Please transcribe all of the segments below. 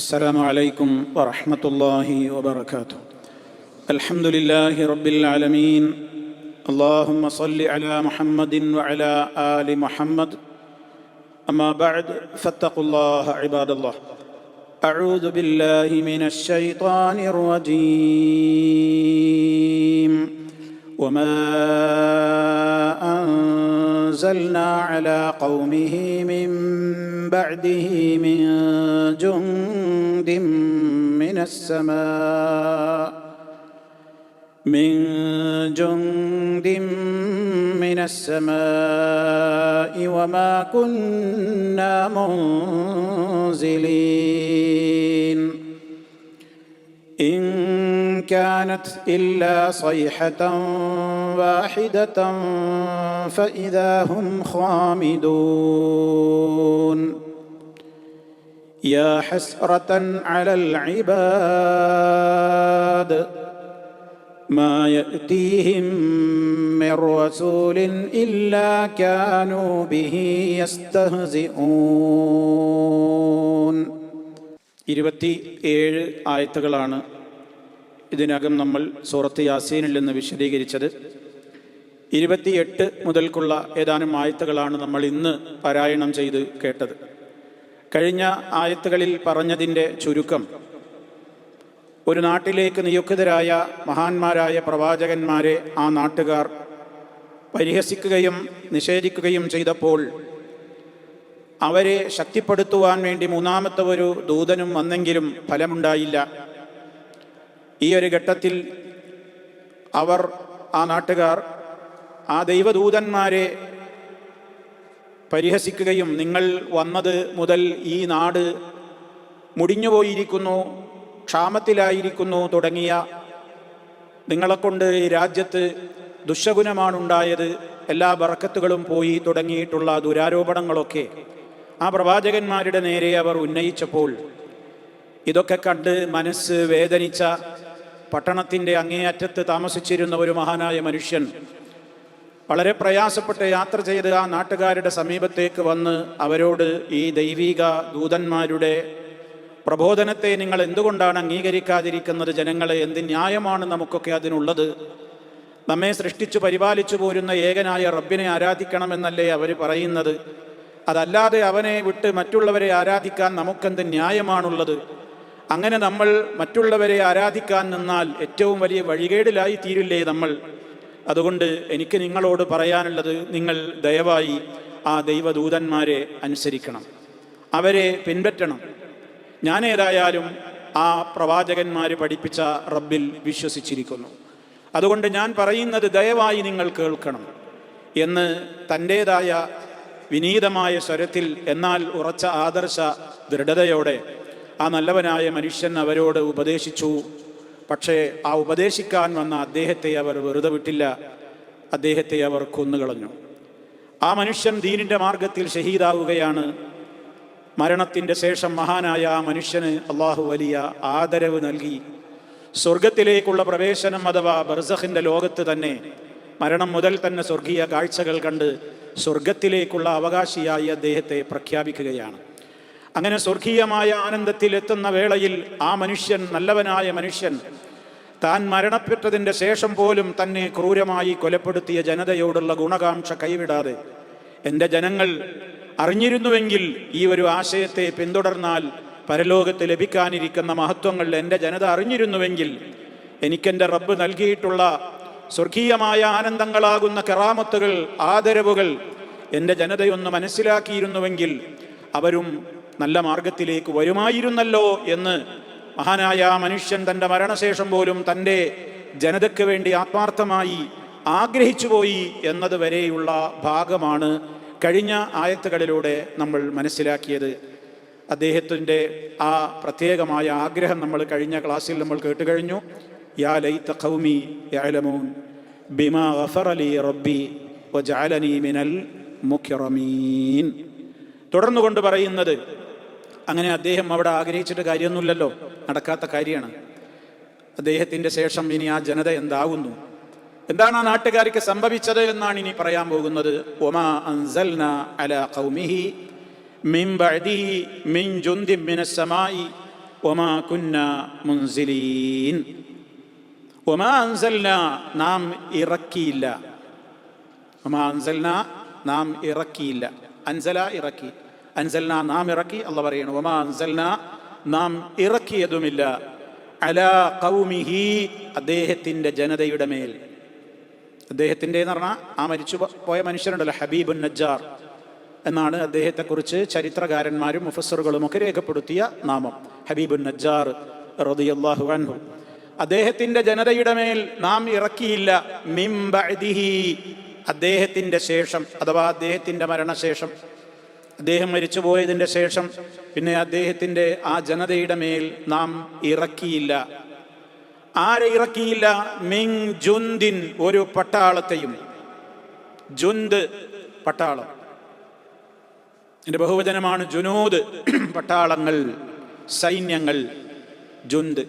السلام عليكم ورحمة الله وبركاته. الحمد لله رب العالمين. اللهم صل على محمد وعلى آل محمد. أما بعد فاتقوا الله عباد الله. أعوذ بالله من الشيطان الرجيم. وما أنزلنا على قومه من بعده من جند من السماء وما كنا منزلين إن كانت إلا صيحة واحدة فإذا هم خامدون يا حسرة على العباد ما يأتيهم من رسول إلا كانوا به يستهزئون. 27 ആയത്തുകളാണ് ഇതിനകം നമ്മൾ സൂറത്ത് യാസീനിൽ നിന്ന് വിശദീകരിച്ചത്. 28 മുതൽക്കുള്ള ഏതാനും ആയത്തുകളാണ് നമ്മൾ ഇന്ന് പാരായണം ചെയ്ത് കേട്ടത്. കഴിഞ്ഞ ആയത്തുകളിൽ പറഞ്ഞതിൻ്റെ ചുരുക്കം, ഒരു നാട്ടിലേക്ക് നിയുക്തരായ മഹാന്മാരായ പ്രവാചകന്മാരെ ആ നാട്ടുകാർ പരിഹസിക്കുകയും നിഷേധിക്കുകയും ചെയ്തപ്പോൾ അവരെ ശക്തിപ്പെടുത്തുവാൻ വേണ്ടി മൂന്നാമത്തെ ഒരു ദൂതനും വന്നെങ്കിലും ഫലമുണ്ടായില്ല. ഈ ഒരു ഘട്ടത്തിൽ ആ നാട്ടുകാർ ആ ദൈവദൂതന്മാരെ പരിഹസിക്കുകയും, നിങ്ങൾ വന്നത് മുതൽ ഈ നാട് മുടിഞ്ഞുപോയിരിക്കുന്നു, ക്ഷാമത്തിലായിരിക്കുന്നു തുടങ്ങിയ, നിങ്ങളെക്കൊണ്ട് ഈ രാജ്യത്ത് ദുശ്ശകുനമാണുണ്ടായത്, എല്ലാ ബറക്കത്തുകളും പോയി തുടങ്ങിയിട്ടുള്ള ദുരാരോപണങ്ങളൊക്കെ ആ പ്രവാചകന്മാരുടെ നേരെ അവർ ഉന്നയിച്ചപ്പോൾ ഇതൊക്കെ കണ്ട് മനസ്സ് വേദനിച്ച പട്ടണത്തിൻ്റെ അങ്ങേയറ്റത്ത് താമസിച്ചിരുന്ന ഒരു മഹാനായ മനുഷ്യൻ വളരെ പ്രയാസപ്പെട്ട് യാത്ര ചെയ്ത് ആ നാട്ടുകാരുടെ സമീപത്തേക്ക് വന്ന് അവരോട്, ഈ ദൈവിക ദൂതന്മാരുടെ പ്രബോധനത്തെ നിങ്ങൾ എന്തുകൊണ്ടാണ് അംഗീകരിക്കാതിരിക്കുന്നത്? ജനങ്ങളെ, എന്ത് ന്യായമാണ് നമുക്കൊക്കെ അതിനുള്ളത്? നമ്മെ സൃഷ്ടിച്ചു പരിപാലിച്ചു പോരുന്ന ഏകനായ റബ്ബിനെ ആരാധിക്കണമെന്നല്ലേ അവർ പറയുന്നത്? അതല്ലാതെ അവനെ വിട്ട് മറ്റുള്ളവരെ ആരാധിക്കാൻ നമുക്കെന്ത് ന്യായമാണുള്ളത്? അങ്ങനെ നമ്മൾ മറ്റുള്ളവരെ ആരാധിക്കാൻ നിന്നാൽ ഏറ്റവും വലിയ വഴികേടിലായി തീരില്ലേ നമ്മൾ? അതുകൊണ്ട് എനിക്ക് നിങ്ങളോട് പറയാനുള്ളത്, നിങ്ങൾ ദയവായി ആ ദൈവദൂതന്മാരെ അനുസരിക്കണം, അവരെ പിൻപറ്റണം. ഞാനേതായാലും ആ പ്രവാചകന്മാർ പഠിപ്പിച്ച റബ്ബിൽ വിശ്വസിച്ചിരിക്കുന്നു. അതുകൊണ്ട് ഞാൻ പറയുന്നത് ദയവായി നിങ്ങൾ കേൾക്കണം എന്ന് തൻ്റേതായ വിനീതമായ സ്വരത്തിൽ, എന്നാൽ ഉറച്ച ആദർശ ദൃഢതയോടെ ആ നല്ലവനായ മനുഷ്യൻ അവരോട് ഉപദേശിച്ചു. പക്ഷേ ആ ഉപദേശിക്കാൻ വന്ന അദ്ദേഹത്തെ അവർ വെറുതെ വിട്ടില്ല, അദ്ദേഹത്തെ അവർ കൊന്നുകളഞ്ഞു. ആ മനുഷ്യൻ ദീനിൻ്റെ മാർഗത്തിൽ ഷഹീദാവുകയാണ്. മരണത്തിൻ്റെ ശേഷം മഹാനായ ആ മനുഷ്യന് അള്ളാഹു വലിയ ആദരവ് നൽകി. സ്വർഗത്തിലേക്കുള്ള പ്രവേശനം അഥവാ ബർസഖിൻ്റെ ലോകത്ത് തന്നെ മരണം മുതൽ തന്നെ സ്വർഗീയ കാഴ്ചകൾ കണ്ട് സ്വർഗത്തിലേക്കുള്ള അവകാശിയായി അദ്ദേഹത്തെ പ്രഖ്യാപിക്കുകയാണ്. അങ്ങനെ സ്വർഗീയമായ ആനന്ദത്തിൽ എത്തുന്ന വേളയിൽ ആ മനുഷ്യൻ, നല്ലവനായ മനുഷ്യൻ, താൻ മരണപ്പെട്ടതിൻ്റെ ശേഷം പോലും തന്നെ ക്രൂരമായി കൊലപ്പെടുത്തിയ ജനതയോടുള്ള ഗുണകാംക്ഷ കൈവിടാതെ, എൻ്റെ ജനങ്ങൾ അറിഞ്ഞിരുന്നുവെങ്കിൽ, ഈ ഒരു ആശയത്തെ പിന്തുടർന്നാൽ പരലോകത്ത് ലഭിക്കാനിരിക്കുന്ന മഹത്വങ്ങൾ എൻ്റെ ജനത അറിഞ്ഞിരുന്നുവെങ്കിൽ, എനിക്കെൻ്റെ റബ്ബ് നൽകിയിട്ടുള്ള സ്വർഗീയമായ ആനന്ദങ്ങളാകുന്ന കറാമത്തുകൾ, ആദരവുകൾ എൻ്റെ ജനതയൊന്ന് മനസ്സിലാക്കിയിരുന്നുവെങ്കിൽ അവരും നല്ല മാർഗത്തിലേക്ക് വരുമായിരുന്നല്ലോ എന്ന് മഹാനായ ആ മനുഷ്യൻ തൻ്റെ മരണശേഷം പോലും തൻ്റെ ജനതയ്ക്ക് വേണ്ടി ആത്മാർത്ഥമായി ആഗ്രഹിച്ചുപോയി എന്നതുവരെയുള്ള ഭാഗമാണ് കഴിഞ്ഞ ആയത്തുകളിലൂടെ നമ്മൾ മനസ്സിലാക്കിയത്. അദ്ദേഹത്തിൻ്റെ ആ പ്രത്യേകമായ ആഗ്രഹം നമ്മൾ കഴിഞ്ഞ ക്ലാസ്സിൽ നമ്മൾ കേട്ടുകഴിഞ്ഞു. യാ ലൈത ഖൗമി യഅലമൂൻ ബിമാ ഗഫറ ലി റബ്ബി വജഅലനി മിനൽ മുക്റമീൻ. തുടർന്നുകൊണ്ട് പറയുന്നത്, അങ്ങനെ അദ്ദേഹം അവിടെ ആഗ്രഹിച്ചിട്ട് കാര്യമൊന്നുമില്ലല്ലോ, നടക്കാത്ത കാര്യമാണ്. അദ്ദേഹത്തിൻ്റെ ശേഷം ഇനി ആ ജനത എന്താകുന്നു, എന്താണ് ആ നാട്ടുകാർക്ക് സംഭവിച്ചത് എന്നാണ് ഇനി പറയാൻ പോകുന്നത്. വമാ അൻസൽനാ അലാ ഖൗമിഹി മിൻ ബഅദിഹി മിൻ ജുന്ദിൻ മിനസ് സമാഇ വമാ കുന്നാ മുൻസിലീൻ. വമാ അൻസൽനാ, നാം ഇറക്കിയില്ല. വമാ അൻസൽനാ, നാം ഇറക്കിയില്ല. അൻസല, ഇറക്കി. അൻസൽനാ, നാം ഇറക്കി. അള്ളാഹ് പറയണം വമാ അൻസൽനാ, നാം ഇറക്കിയതുമില്ല. അലാ ഖൗമിഹി, അദ്ദേഹത്തിൻ്റെ ജനതയുടെ മേൽ. അദ്ദേഹത്തിൻ്റെ എന്ന് പറഞ്ഞാൽ ആ മരിച്ചു പോയ മനുഷ്യരുണ്ടല്ലോ, ഹബീബുൻ നജ്ജാർ എന്നാണ് അദ്ദേഹത്തെക്കുറിച്ച് ചരിത്രകാരന്മാരും മുഫസ്സിറുകളും ഒക്കെ രേഖപ്പെടുത്തിയ നാമം. ഹബീബുൻ നജ്ജാർ റളിയല്ലാഹു അൻഹു. അദ്ദേഹത്തിൻ്റെ ജനതയുടെ മേൽ നാം ഇറക്കിയില്ല. മിൻ ബഅദിഹി, അദ്ദേഹത്തിൻ്റെ ശേഷം, അഥവാ അദ്ദേഹത്തിൻ്റെ മരണശേഷം, അദ്ദേഹം മരിച്ചുപോയതിൻ്റെ ശേഷം പിന്നെ അദ്ദേഹത്തിൻ്റെ ആ ജനതയുടെ മേൽ നാം ഇറക്കിയില്ല. ആരെ ഇറക്കിയില്ല? മിൻ ജുന്ദിൻ, ഒരു പട്ടാളത്തെയും. ജുന്ദ്, പട്ടാളം. ഇതിൻ്റെ ബഹുവചനമാണ് ജുനൂദ്, പട്ടാളങ്ങൾ, സൈന്യങ്ങൾ. ജുന്ദ്.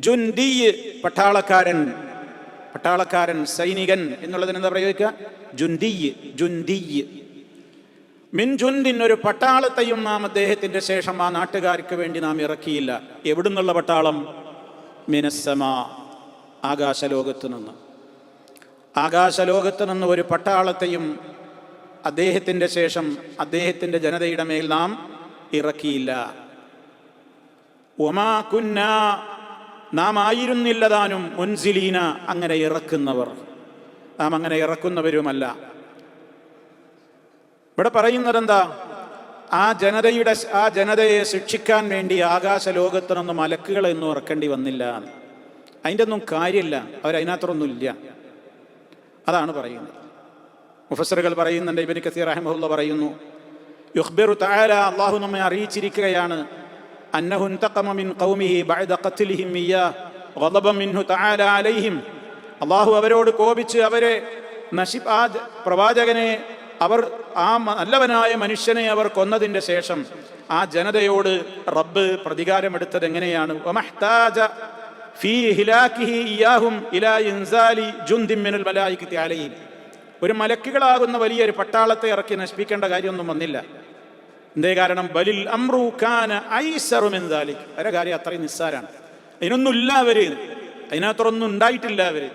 ജുന്ദി, പട്ടാളക്കാരൻ. പട്ടാളക്കാരൻ, സൈനികൻ എന്നുള്ളതിന് എന്താ പ്രയോഗിക്കുക? ജുന്ദി. ജുന്ദി. മിൻ ജുന്ദിൻ, ഒരു പട്ടാളത്തെയും നാം അദ്ദേഹത്തിൻ്റെ ശേഷം ആ നാട്ടുകാർക്ക് വേണ്ടി നാം ഇറക്കിയില്ല. എവിടുന്നുള്ള പട്ടാളം? മിനസ്സമാ, ആകാശലോകത്ത് നിന്ന്. ആകാശലോകത്ത് നിന്ന് ഒരു പട്ടാളത്തെയും അദ്ദേഹത്തിൻ്റെ ശേഷം അദ്ദേഹത്തിൻ്റെ ജനതയുടെ മേൽ നാം ഇറക്കിയില്ല. വമാ കുന്നാ, നാം ആയിരുന്നില്ലതാനും മുൻസിലീന, അങ്ങനെ ഇറക്കുന്നവർ. നാം അങ്ങനെ ഇറക്കുന്നവരുമല്ല. ഇവിടെ പറയുന്നത് എന്താ? ആ ജനതയെ ശിക്ഷിക്കാൻ വേണ്ടി ആകാശ ലോകത്ത് നിന്ന് മലക്കുകളെയൊന്നും ഇറക്കേണ്ടി വന്നില്ല. അതിൻ്റെ ഒന്നും കാര്യമില്ല, അവരതിനകത്തൊന്നുമില്ല. അതാണ് പറയുന്നത്. മുഫസ്സിറുകൾ പറയുന്നുണ്ട്, ഇബ്നു കസീർ റഹിമഹുല്ലാഹ് പറയുന്നു, യുഖ്ബിറു തആല, അല്ലാഹു നമ്മെ അറിയിച്ചിരിക്കുകയാണ്, അന്നഹു ഇൻതഖമ മിൻ ഖൗമിഹി ബഅദ ഖത്ലിഹിം ഇയ്യാഹ് ഗളബൻ മിൻഹു തആല അലൈഹിം. അല്ലാഹു അവരോട് കോപിച്ച് അവരെ ആ പ്രവാചകനെ, അവർ ആ നല്ലവനായ മനുഷ്യനെ അവർ കൊന്നതിൻ്റെ ശേഷം ആ ജനതയോട് റബ്ബ് പ്രതികാരമെടുത്തത് എങ്ങനെയാണ്? വമഹ്താജ ഫീ ഹിലാകിഹി ഇയ്യാഹും ഇലാ ഇൻസാലി ജുന്ദിൻ മിനൽ മലായികതി അലൈഹിം. ഒരു മലക്കുകളാകുന്ന വലിയൊരു പട്ടാളത്തെ ഇറക്കി നശിപ്പിക്കേണ്ട കാര്യമൊന്നും വന്നില്ല. എന്തേ കാരണം? ബലിൽ അംറു കാന ഐസറു മിൻ ദാലിക്. അവരുടെ കാര്യം അത്രയും നിസ്സാരാണ്. അതിനൊന്നുമില്ല, അവര് അതിനകത്തൊന്നും ഉണ്ടായിട്ടില്ല അവര്.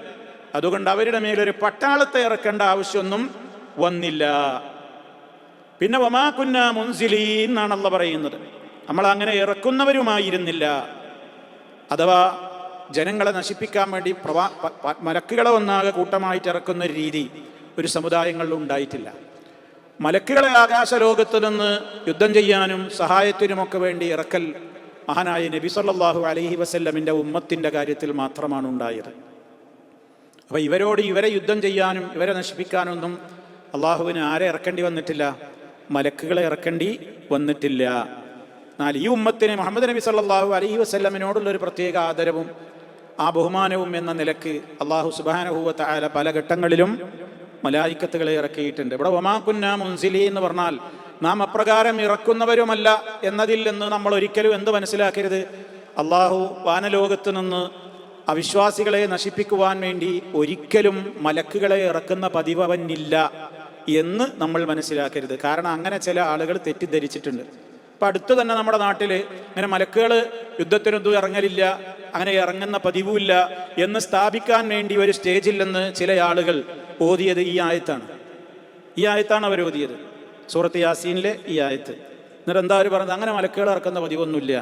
അതുകൊണ്ട് അവരുടെ മേലൊരു പട്ടാളത്തെ ഇറക്കേണ്ട ആവശ്യമൊന്നും വന്നില്ല. പിന്നെ വമാ കുന്നാ മുൻസിലീൻ എന്നാണ് അല്ലാഹ് പറയുന്നത്. നമ്മൾ അങ്ങനെ ഇറക്കുന്നവരുമായിരുന്നില്ല. അഥവാ ജനങ്ങളെ നശിപ്പിക്കാൻ വേണ്ടി മലക്കുകളെ ഒന്നാകെ കൂട്ടമായിട്ട് ഇറക്കുന്ന ഒരു രീതി ഒരു സമുദായങ്ങളിലും ഉണ്ടായിട്ടില്ല. മലക്കുകളെ ആകാശലോകത്ത് നിന്ന് യുദ്ധം ചെയ്യാനും സഹായത്തിനുമൊക്കെ വേണ്ടി ഇറക്കൽ മഹാനായ നബി സല്ലല്ലാഹു അലൈഹി വസല്ലമിൻ്റെ ഉമ്മത്തിൻ്റെ കാര്യത്തിൽ മാത്രമാണ് ഉണ്ടായത്. അപ്പോൾ ഇവരെ യുദ്ധം ചെയ്യാനും ഇവരെ നശിപ്പിക്കാനൊന്നും അള്ളാഹുവിന് ആരെ ഇറക്കേണ്ടി വന്നിട്ടില്ല? മലക്കുകളെ ഇറക്കേണ്ടി വന്നിട്ടില്ല. എന്നാൽ ഈ ഉമ്മത്തിന് മുഹമ്മദ് നബി സല്ലല്ലാഹു അലൈഹി വസല്ലമിനോടുള്ളൊരു പ്രത്യേക ആദരവും ആ ബഹുമാനവും എന്ന നിലക്ക് അള്ളാഹു സുബ്ഹാനഹു വ തആല പല ഘട്ടങ്ങളിലും മലായിക്കത്തുകളെ ഇറക്കിയിട്ടുണ്ട്. ഇവിടെ വമാ കുന്നാ മുൻസിലീൻ എന്ന് പറഞ്ഞാൽ നാം അപ്രകാരം ഇറക്കുന്നവരുമല്ല എന്നതിൽ നിന്ന് നമ്മൾ ഒരിക്കലും എന്ത് മനസ്സിലാക്കരുത്? അള്ളാഹു വാനലോകത്ത് നിന്ന് അവിശ്വാസികളെ നശിപ്പിക്കുവാൻ വേണ്ടി ഒരിക്കലും മലക്കുകളെ ഇറക്കുന്ന പതിവ് അവനില്ല എന്ന് നമ്മൾ മനസ്സിലാക്കരുത്. കാരണം അങ്ങനെ ചില ആളുകൾ തെറ്റിദ്ധരിച്ചിട്ടുണ്ട്. ഇപ്പം അടുത്ത് തന്നെ നമ്മുടെ നാട്ടിൽ ഇങ്ങനെ മലക്കുകൾ യുദ്ധത്തിനൊന്നും ഇറങ്ങലില്ല, അങ്ങനെ ഇറങ്ങുന്ന പതിവുമില്ല എന്ന് സ്ഥാപിക്കാൻ വേണ്ടി ഒരു സ്റ്റേജിൽ നിന്ന് ചില ആളുകൾ ഓതിയത് ഈ ആയത്താണ് അവർ ഓതിയത്, സൂറത്ത് യാസീനിലെ ഈ ആയത്ത്. എന്നിട്ട് എന്താ അവർ പറഞ്ഞത്? അങ്ങനെ മലക്കുകൾ ഇറക്കുന്ന പതിവൊന്നുമില്ല,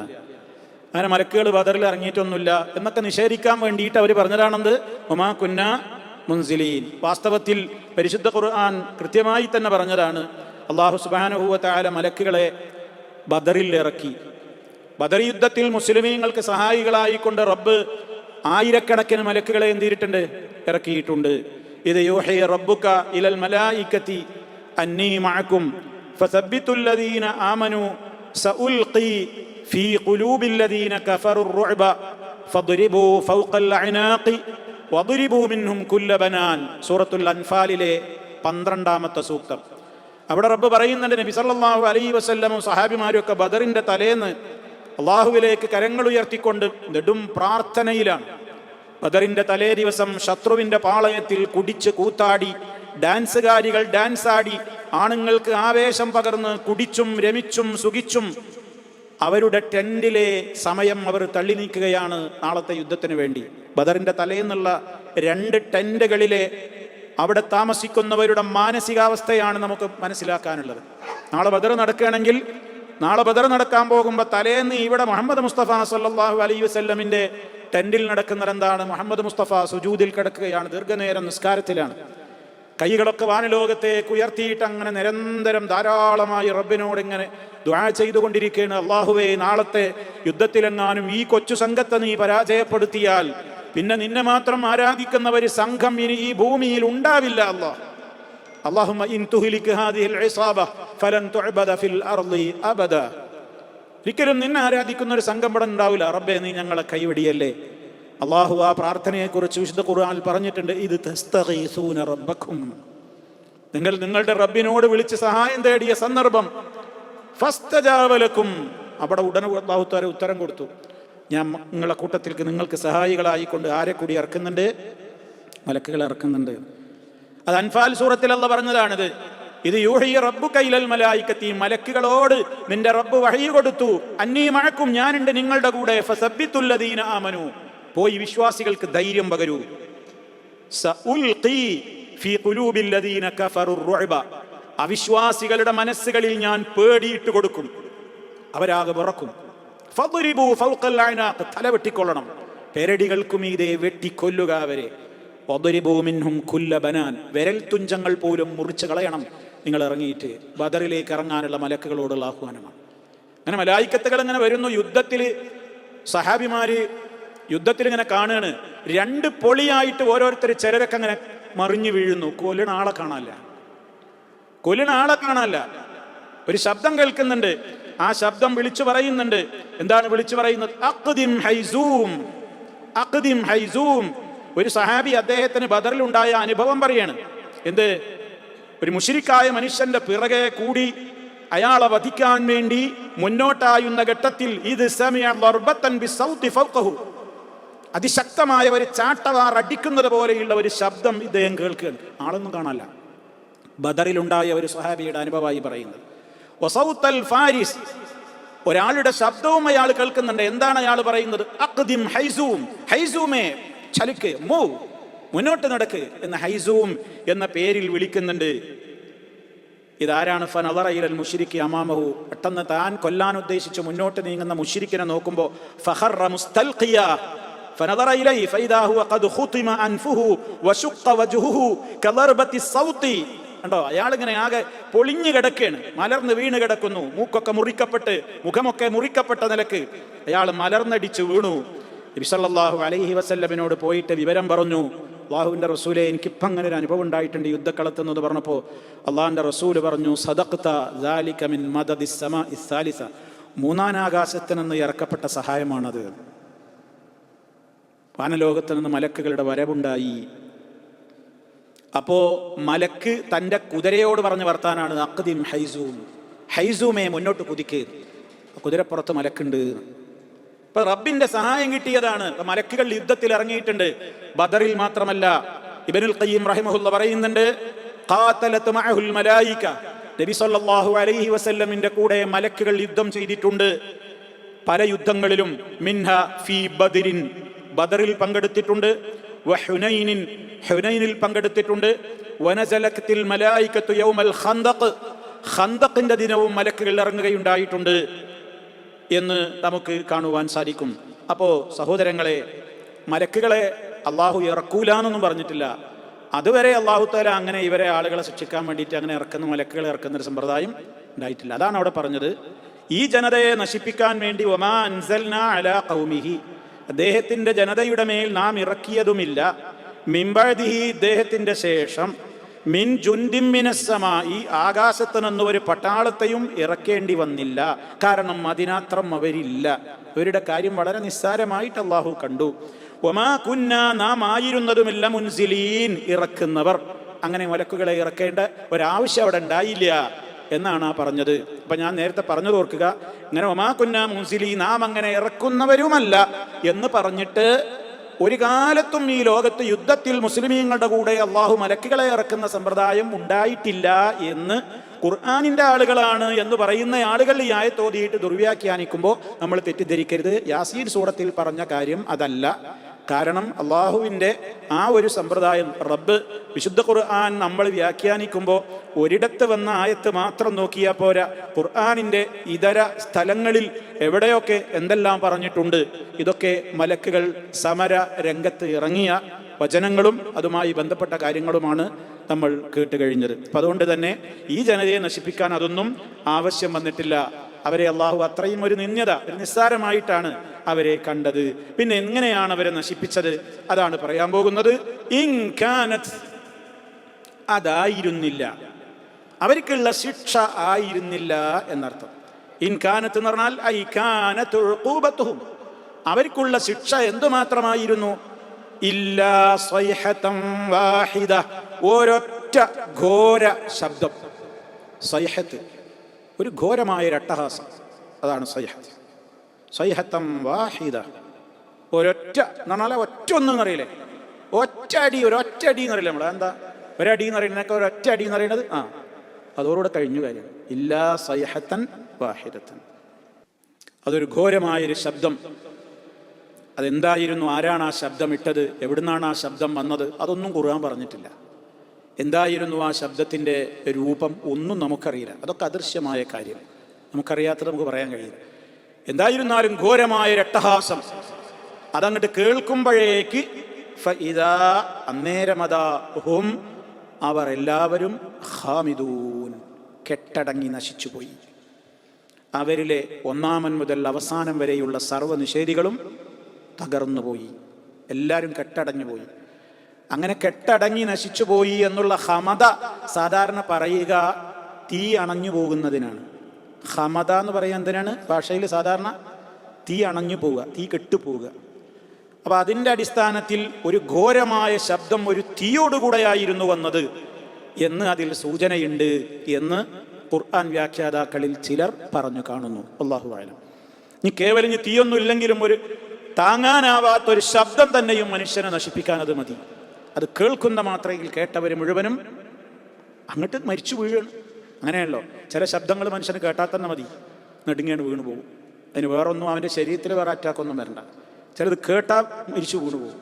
അങ്ങനെ മലക്കുകൾ ബദറിൽ ഇറങ്ങിയിട്ടൊന്നുമില്ല എന്നൊക്കെ നിഷേധിക്കാൻ വേണ്ടിയിട്ട് അവർ പറഞ്ഞതാണെന്ത്? വമാ കുന്നാ മുൻസിലീൻ. വാസ്തവത്തിൽ പരിശുദ്ധ ഖുർആൻ കൃത്യമായി തന്നെ പറഞ്ഞതാണ്, അല്ലാഹു സുബ്ഹാനഹു വ തആല മലക്കുകളെ ബദറിൽ ഇറക്കി. ബദർ യുദ്ധത്തിൽ മുസ്ലിമീങ്ങൾക്ക് സഹായികളായിക്കൊണ്ട് റബ്ബ് ആയിരക്കണക്കിന് മലക്കുകളെ എന്ത് ചെയ്തിട്ടുണ്ട്? ഇറക്കിയിട്ടുണ്ട്. ഇത് യൂഹി റബ്ബുക ഇലൽ മലായികതി അന്നീ മഅകും ഫസബ്ബിതുൽ ലദീന ആമനു സഉൽഖി ഫീ ഖുലൂബിൽ ലദീന കഫറുർ റുഅബ ഫദ്രിബൂ ഫൗഖൽ അഅനാഖി വദ്രിബൂ മിൻഹും കുല്ല ബനാൻ. സൂറത്തുൽ അൻഫാലിലെ 12ാമത്തെ സൂക്തം. അവിടെ റബ്ബ് പറയുന്നുണ്ട്, നബി സല്ലല്ലാഹു അലൈഹി വസല്ലമും സഹാബിമാരും ഒക്കെ ബദറിന്റെ തലേന്ന് അള്ളാഹുവിലേക്ക് കരങ്ങൾ ഉയർത്തിക്കൊണ്ട് നെടും പ്രാർത്ഥനയിലാണ്. ബദറിന്റെ തലേ ദിവസം ശത്രുവിന്റെ പാളയത്തിൽ കുടിച്ച് കൂത്താടി, ഡാൻസുകാരികൾ ഡാൻസാടി, ആണുങ്ങൾക്ക് ആവേശം പകർന്ന് കുടിച്ചും രമിച്ചും സുഖിച്ചും അവരുടെ ടെന്റിലെ സമയം അവർ തള്ളി നീക്കുകയാണ് നാളത്തെ യുദ്ധത്തിന് വേണ്ടി. ബദറിന്റെ തലേന്നുള്ള 2 ടെന്റുകളിലെ അവിടെ താമസിക്കുന്നവരുടെ മാനസികാവസ്ഥയാണ് നമുക്ക് മനസ്സിലാക്കാനുള്ളത്. നാളെ ബദർ നടക്കുകയാണെങ്കിൽ, നാളെ ബദർ നടക്കാൻ പോകുമ്പോൾ തലേന്ന് ഇവിടെ മുഹമ്മദ് മുസ്തഫ സല്ലല്ലാഹു അലൈഹി വസല്ലമിന്റെ ടെന്റിൽ നടക്കുന്നത് എന്താണ്? മുഹമ്മദ് മുസ്തഫ സുജൂദിൽ കിടക്കുകയാണ്, ദീർഘനേരം നിസ്കാരത്തിലാണ്. കൈകളൊക്കെ വാനലോകത്തേക്ക് ഉയർത്തിയിട്ട് അങ്ങനെ നിരന്തരം ധാരാളമായി റബ്ബിനോട് ഇങ്ങനെ ദുആ ചെയ്തുകൊണ്ടിരിക്കുകയാണ്. അല്ലാഹുവേ, നാളത്തെ യുദ്ധത്തിലെങ്ങാനും ഈ കൊച്ചു സംഘത്തെ നീ പരാജയപ്പെടുത്തിയാൽ പിന്നെ നിന്നെ മാത്രം ആരാധിക്കുന്ന ഒരു സംഘം ഇനി ഈ ഭൂമിയിൽ ഉണ്ടാവില്ല. അല്ലാഹുമ്മ ഇൻ തുഹ്ലിക് ഹാദിഹിൽ ഇസാബ ഫലൻ തുഅബദ ഫിൽ അർളി അബദ. ഒരിക്കലും നിന്നെ ആരാധിക്കുന്ന ഒരു സംഘം ഇവിടെ ഉണ്ടാവില്ല. റബ്ബേ, നീ ഞങ്ങളെ കൈവെടിയല്ലേ. അള്ളാഹു ആ പ്രാർത്ഥനയെക്കുറിച്ച് വിശുദ്ധ ഖുർആനിൽ പറഞ്ഞിട്ടുണ്ട്. ഇത് തസ്തഗീസൂന റബ്ബക്കും, നിങ്ങൾ നിങ്ങളുടെ റബ്ബിനോട് വിളിച്ച് സഹായം തേടിയ സന്ദർഭം. ഫസ്തജാബ ലക്കും, അവിടെ ഉടനെ അല്ലാഹു തആല ഉത്തരം കൊടുത്തു. ഞാൻ നിങ്ങളെ കൂട്ടത്തിലേക്ക് നിങ്ങൾക്ക് സഹായികളായിക്കൊണ്ട് ആരെ കൂടി ഇറക്കുന്നുണ്ട്? മലക്കുകൾ ഇറക്കുന്നുണ്ട്. അത് അൻഫാൽ സൂറത്തിൽ അല്ലാഹ് പറഞ്ഞതാണിത്. ഇത് യൂഹി റബ്ബുക ഇലൽ മലായികത്തി, മലക്കുകളോട് നിന്റെ റബ്ബ് വഹയി കൊടുത്തു. അന്നീ മഅക്കും, ഞാനുണ്ട് നിങ്ങളുടെ കൂടെ. ഫസബ്ബിത്തുൽ ലദീന ആമനു, പോയി വിശ്വാസികൾക്ക് ധൈര്യം പകരൂ. സഉൽഖി ഫീ ഖുലൂബിൽ ലദീന കഫറു റുഅബ, അവിശ്വാസികളുടെ മനസ്സുകളിൽ ഞാൻ പേടിയിട്ട് കൊടുക്കും, അവരാകെ വിറക്കും. ഫദ്രിബു ഫൗഖൽ അനാഖ്, തല വെട്ടിക്കൊള്ളണം, പെരടികൾക്കു മീതെ വെട്ടിക്കൊല്ലുക അവരെ. വദ്രിബു മിൻഹും കുല്ല ബനാൻ, വിരൽ തുഞ്ചങ്ങൾ പോലും മുറിച്ച് കളയണം. നിങ്ങൾ ഇറങ്ങിയിട്ട് ബദറിലേക്ക് ഇറങ്ങാനുള്ള മലക്കുകളോടുള്ള ആഹ്വാനമാണ്. അങ്ങനെ മലായിക്കത്തുകൾ ഇങ്ങനെ വരുന്നു. സഹാബിമാര് യുദ്ധത്തിൽ ഇങ്ങനെ കാണുകയാണ്. 2 പൊളിയായിട്ട് ഓരോരുത്തർ ചിലരൊക്കെ അങ്ങനെ മറിഞ്ഞു വീഴുന്നു. കൊല്ലണ ആളെ കാണാനല്ല. ഒരു ശബ്ദം കേൾക്കുന്നുണ്ട്. ആ ശബ്ദം വിളിച്ചു പറയുന്നുണ്ട്. എന്താണ് വിളിച്ചു പറയുന്നത്? അഖ്ദിം ഹൈസൂം, അഖ്ദിം ഹൈസൂം. ഒരു സഹാബി അദ്ദേഹത്തിന് ബദറിലുണ്ടായ അനുഭവം പറയാണ്. എന്ത്? ഒരു മുശ്രിക്കായ മനുഷ്യന്റെ പിറകെ കൂടി അയാളെ വധിക്കാൻ വേണ്ടി മുന്നോട്ടായുന്ന ഘട്ടത്തിൽ ഇത് സമിഅ ദർബത്തൻ ബിസൗതി ഫൗഖഹു, അതിശക്തമായ ഒരു ചാട്ടവാർ അടിക്കുന്നത് പോലെയുള്ള ഒരു ശബ്ദം ഇദ്ദേഹം കേൾക്കുകയാണ്. ആളൊന്നും കാണാനല്ല. ബദറിലുണ്ടായ ഒരു സ്വഹാബിയുടെ അനുഭവമായി പറയുന്നത്. വസൗത്തൽ ഫാരിസ്, ഒരാളുടെ ശബ്ദവും അയാൾ കേൾക്കുന്നുണ്ട്. എന്താണ് അയാൾ പറയുന്നത്? അഖ്ദിം ഹൈസൂം, ഹൈസൂമേ ചലിക്ക്, മൂവ്, മുന്നോട്ട് നടക്ക് എന്ന ഹൈസൂം എന്ന പേരിൽ വിളിക്കുന്നുണ്ട്. ഇതാരാണ്? ഫനളറ ഇലൽ മുശ്രിക്കി അമാമഹു, പെട്ടെന്ന് താൻ കൊല്ലാൻ ഉദ്ദേശിച്ച് മുന്നോട്ട് നീങ്ങുന്ന മുശ്രിക്കിനെ നോക്കുമ്പോൾ ഫഖറ മുസ്തൽഖിയ ഫനളറ ഇലൈഹി ഫൈദാ ഹുവ ഖദ് ഖുതിമ അൻഫുഹു വശഖ വജ്ഹുഹു കദർബത്തി സൗതി. കണ്ടോ, അയാളിങ്ങനെ ആകെ പൊളിഞ്ഞു കിടക്കുകയാണ്, മലർന്ന് വീണ് കിടക്കുന്നു. മൂക്കൊക്കെ മുറിക്കപ്പെട്ട്, മുഖമൊക്കെ മുറിക്കപ്പെട്ട നിലക്ക് അയാൾ മലർന്നടിച്ച് വീണു. നബി സല്ലല്ലാഹു അലൈഹി വസല്ലമിനോട് പോയിട്ട് വിവരം പറഞ്ഞു. അല്ലാഹുവിൻ്റെ റസൂലെ, എനിക്കിപ്പം അങ്ങനെ ഒരു അനുഭവം ഉണ്ടായിട്ടുണ്ട് യുദ്ധക്കളത്തെന്ന് പറഞ്ഞപ്പോൾ അള്ളാഹിൻ്റെ റസൂല് പറഞ്ഞു, സദഖ്ത ദാലിക മിൻ മദദിസ് സമാഇസ് സാലിസ, 3-ാം ആകാശത്തിൽ നിന്ന് ഇറക്കപ്പെട്ട സഹായമാണത്. വാനലോകത്ത് നിന്ന് മലക്കുകളുടെ വരവുണ്ടായി. അപ്പോ മലക്ക് തൻ്റെ കുതിരയോട് പറഞ്ഞ വർത്താനാണ് അഖ്ദിം ഹൈസൂം, ഹൈസൂമേ മുന്നോട്ട് കുതിക്ക്. കുതിരപ്പുറത്ത് മലക്കുണ്ട്. ഇപ്പൊ റബ്ബിന്റെ സഹായം കിട്ടിയതാണ്. മലക്കുകൾ യുദ്ധത്തിൽ ഇറങ്ങിയിട്ടുണ്ട്. ബദറിൽ മാത്രമല്ല, ഇബ്നുൽ ഖയ്യിം റഹിമഹുല്ലാഹ് പറയുന്നുണ്ട്, ഖാതലത് മഅഹുൽ മലായിക, നബി സല്ലല്ലാഹു അലൈഹി വസല്ലമിന്റെ കൂടെ മലക്കുകൾ യുദ്ധം ചെയ്തിട്ടുണ്ട് പല യുദ്ധങ്ങളിലും. മിൻഹ ഫീ ബദരിൻ, ബദറിൽ പങ്കെടുത്തിട്ടുണ്ട്. വഹുനൈനിൻ, ഹുനൈനിൽ പങ്കെടുത്തിട്ടുണ്ട്. വനസലത്തിൽ മലായികത്തു യൗമൽ ഖന്ദഖ്, ഖന്ദഖിന്റെ ദിനവും മലക്കുകൾ ഇറങ്ങുകയുണ്ടായിട്ടുണ്ട് എന്ന് നമുക്ക് കാണുവാൻ സാധിക്കും. അപ്പോൾ സഹോദരങ്ങളെ, മലക്കുകളെ അള്ളാഹു ഇറക്കൂലാന്നൊന്നും പറഞ്ഞിട്ടില്ല. അതുവരെ അള്ളാഹു തആല അങ്ങനെ ഇവരെ ആളുകളെ ശിക്ഷിക്കാൻ വേണ്ടിയിട്ട് അങ്ങനെ മലക്കുകളെ ഇറക്കുന്ന ഒരു സമ്പ്രദായം ഉണ്ടായിട്ടില്ല. അതാണ് അവിടെ പറഞ്ഞത്. ഈ ജനതയെ നശിപ്പിക്കാൻ വേണ്ടി വമാ അൻസൽനാ അലാ ഖൗമിഹി, അദ്ദേഹത്തിന്റെ ജനതയുടെ മേൽ നാം ഇറക്കിയതുമില്ല. മിൻബഅദിഹി, ഇദ്ദേഹത്തിന്റെ ശേഷം, മിൻ ജുൻദിൻ മിനസ്സമായി, ആകാശത്ത് നിന്ന് ഒരു പട്ടാളത്തെയും ഇറക്കേണ്ടി വന്നില്ല. കാരണം അതിനാത്രം അവരില്ല. അവരുടെ കാര്യം വളരെ നിസ്സാരമായിട്ട് അള്ളാഹു കണ്ടു. വമാ കുന്നാ, നാം ആയിരുന്നതുമില്ല, മുൻസിലീൻ, ഇറക്കുന്നവർ. അങ്ങനെ മലക്കുകളെ ഇറക്കേണ്ട ഒരാവശ്യം അവിടെ ഉണ്ടായില്ല എന്നാണ് ആ പറഞ്ഞത്. അപ്പൊ ഞാൻ നേരത്തെ പറഞ്ഞത് ഓർക്കുക, ഇങ്ങനെ വമാ കുന്നാ മുൻസിലീൻ, നാം അങ്ങനെ ഇറക്കുന്നവരുമല്ല എന്ന് പറഞ്ഞിട്ട് ഒരു കാലത്തും ഈ ലോകത്ത് യുദ്ധത്തിൽ മുസ്ലിമീങ്ങളുടെ കൂടെ അള്ളാഹു മലക്കുകളെ ഇറക്കുന്ന സമ്പ്രദായം ഉണ്ടായിട്ടില്ല എന്ന് ഖുർആനിൻ്റെ ആളുകളാണ് എന്ന് പറയുന്ന ആളുകൾ ഈ ആയത്ത് ഓതിയിട്ട് ദുർവ്യാഖ്യാനിക്കുമ്പോൾ നമ്മൾ തെറ്റിദ്ധരിക്കരുത്. യാസീൻ സൂറത്തിൽ പറഞ്ഞ കാര്യം അതല്ല. കാരണം അള്ളാഹുവിൻ്റെ ആ ഒരു സമ്പ്രദായം റബ്ബ് വിശുദ്ധ ഖുർആൻ നമ്മൾ വ്യാഖ്യാനിക്കുമ്പോൾ ഒരിടത്ത് വന്ന ആയത്ത് മാത്രം നോക്കിയാൽ പോരാ. ഖുർആനിൻ്റെ ഇതര സ്ഥലങ്ങളിൽ എവിടെയൊക്കെ എന്തെല്ലാം പറഞ്ഞിട്ടുണ്ട്, ഇതൊക്കെ മലക്കുകൾ സമര രംഗത്ത് ഇറങ്ങിയ വചനങ്ങളും അതുമായി ബന്ധപ്പെട്ട കാര്യങ്ങളുമാണ് നമ്മൾ കേട്ടുകഴിഞ്ഞത്. അപ്പം അതുകൊണ്ട് തന്നെ ഈ ജനതയെ നശിപ്പിക്കാൻ അതൊന്നും ആവശ്യം വന്നിട്ടില്ല. അവരെ അള്ളാഹു അത്രയും ഒരു നിന്ദ്യത, ഒരു നിസ്സാരമായിട്ടാണ് അവരെ കണ്ടത്. പിന്നെ എങ്ങനെയാണ് അവരെ നശിപ്പിച്ചത്? അതാണ് പറയാൻ പോകുന്നത്. ഇൻകാനത്ത്, അതായിരുന്നില്ല, അവർക്കുള്ള ശിക്ഷ ആയിരുന്നില്ല എന്നർത്ഥം. ഇൻകാനത്ത് എന്ന് പറഞ്ഞാൽ ഐകാനത്ത് ഉഖൂബത്തുഹും, അവർക്കുള്ള ശിക്ഷ എന്തുമാത്രമായിരുന്നു? ഇല്ലാ സ്വൈഹതൻ വാഹിദ, ഒരൊറ്റ ഘോര ശബ്ദം. സ്വൈഹത്ത്, ഒരു ഘോരമായൊരു അട്ടഹാസം, അതാണ് സ്വൈഹത്ത്. സ്വൈഹത്തൻ വാഹിദ, ഒരൊറ്റ എന്ന് പറഞ്ഞാൽ ഒറ്റ ഒന്നും അറിയില്ലേ, ഒറ്റ അടി, ഒരൊറ്റ അടി എന്ന് അറിയില്ല. നമ്മൾ എന്താ ഒരടി എന്ന് പറയുന്നതൊക്കെ ഒരൊറ്റ അടി എന്ന് പറയുന്നത്, അതോടുകൂടെ കഴിഞ്ഞു കാര്യം. ഇല്ലാ സ്വൈഹത്തൻ വാഹിദത്തൻ, അതൊരു ഘോരമായൊരു ശബ്ദം. അതെന്തായിരുന്നു? ആരാണ് ആ ശബ്ദം ഇട്ടത്? എവിടുന്നാണ് ആ ശബ്ദം വന്നത്? അതൊന്നും ഖുർആൻ പറഞ്ഞിട്ടില്ല. എന്തായിരുന്നു ആ ശബ്ദത്തിൻ്റെ രൂപം? ഒന്നും നമുക്കറിയില്ല. അതൊക്കെ അദൃശ്യമായ കാര്യം, നമുക്കറിയാത്തത് നമുക്ക് പറയാൻ കഴിയില്ല. എന്തായിരുന്നാലും ഘോരമായ അട്ടഹാസം, അതങ്ങോട്ട് കേൾക്കുമ്പോഴേക്ക് ഫഇദാ, അന്നേരമതാ ഹും, അവർ എല്ലാവരും ഖാമിദൂൻ, കെട്ടടങ്ങി നശിച്ചുപോയി. അവരിലെ ഒന്നാമൻ മുതൽ അവസാനം വരെയുള്ള സർവ്വനിഷേധികളും തകർന്നുപോയി, എല്ലാവരും കെട്ടടഞ്ഞു പോയി. അങ്ങനെ കെട്ടടങ്ങി നശിച്ചു പോയി എന്നുള്ള ഹമദ സാധാരണ പറയുക തീ അണഞ്ഞു പോകുന്നതിനാണ്. ഹമദ എന്ന് പറയാൻ എന്തിനാണ്? ഭാഷയിൽ സാധാരണ തീ അണഞ്ഞു പോവുക, തീ കെട്ടുപോവുക. അപ്പം അതിൻ്റെ അടിസ്ഥാനത്തിൽ ഒരു ഘോരമായ ശബ്ദം ഒരു തീയോടുകൂടെയായിരുന്നു വന്നത് എന്ന് അതിൽ സൂചനയുണ്ട് എന്ന് ഖുർആൻ വ്യാഖ്യാതാക്കളിൽ ചിലർ പറഞ്ഞു കാണുന്നു. അല്ലാഹു അഅലം. ഇനി കേവലം ഇനി തീയൊന്നും ഇല്ലെങ്കിലും ഒരു താങ്ങാനാവാത്തൊരു ശബ്ദം തന്നെയും മനുഷ്യനെ നശിപ്പിക്കാൻ അത് മതി. അത് കേൾക്കുന്ന മാത്രയിൽ കേട്ടവർ മുഴുവനും അങ്ങോട്ട് മരിച്ചു വീഴണം. അങ്ങനെയല്ലോ, ചില ശബ്ദങ്ങൾ മനുഷ്യന് കേട്ടാൽ തന്നെ മതി, നെടുങ്ങേണ് വീണു പോകും. അതിന് വേറൊന്നും അവൻ്റെ ശരീരത്തിൽ വേറെ അറ്റാക്കൊന്നും വരണ്ട. ചിലത് കേട്ടാൽ മരിച്ചു വീണു പോകും.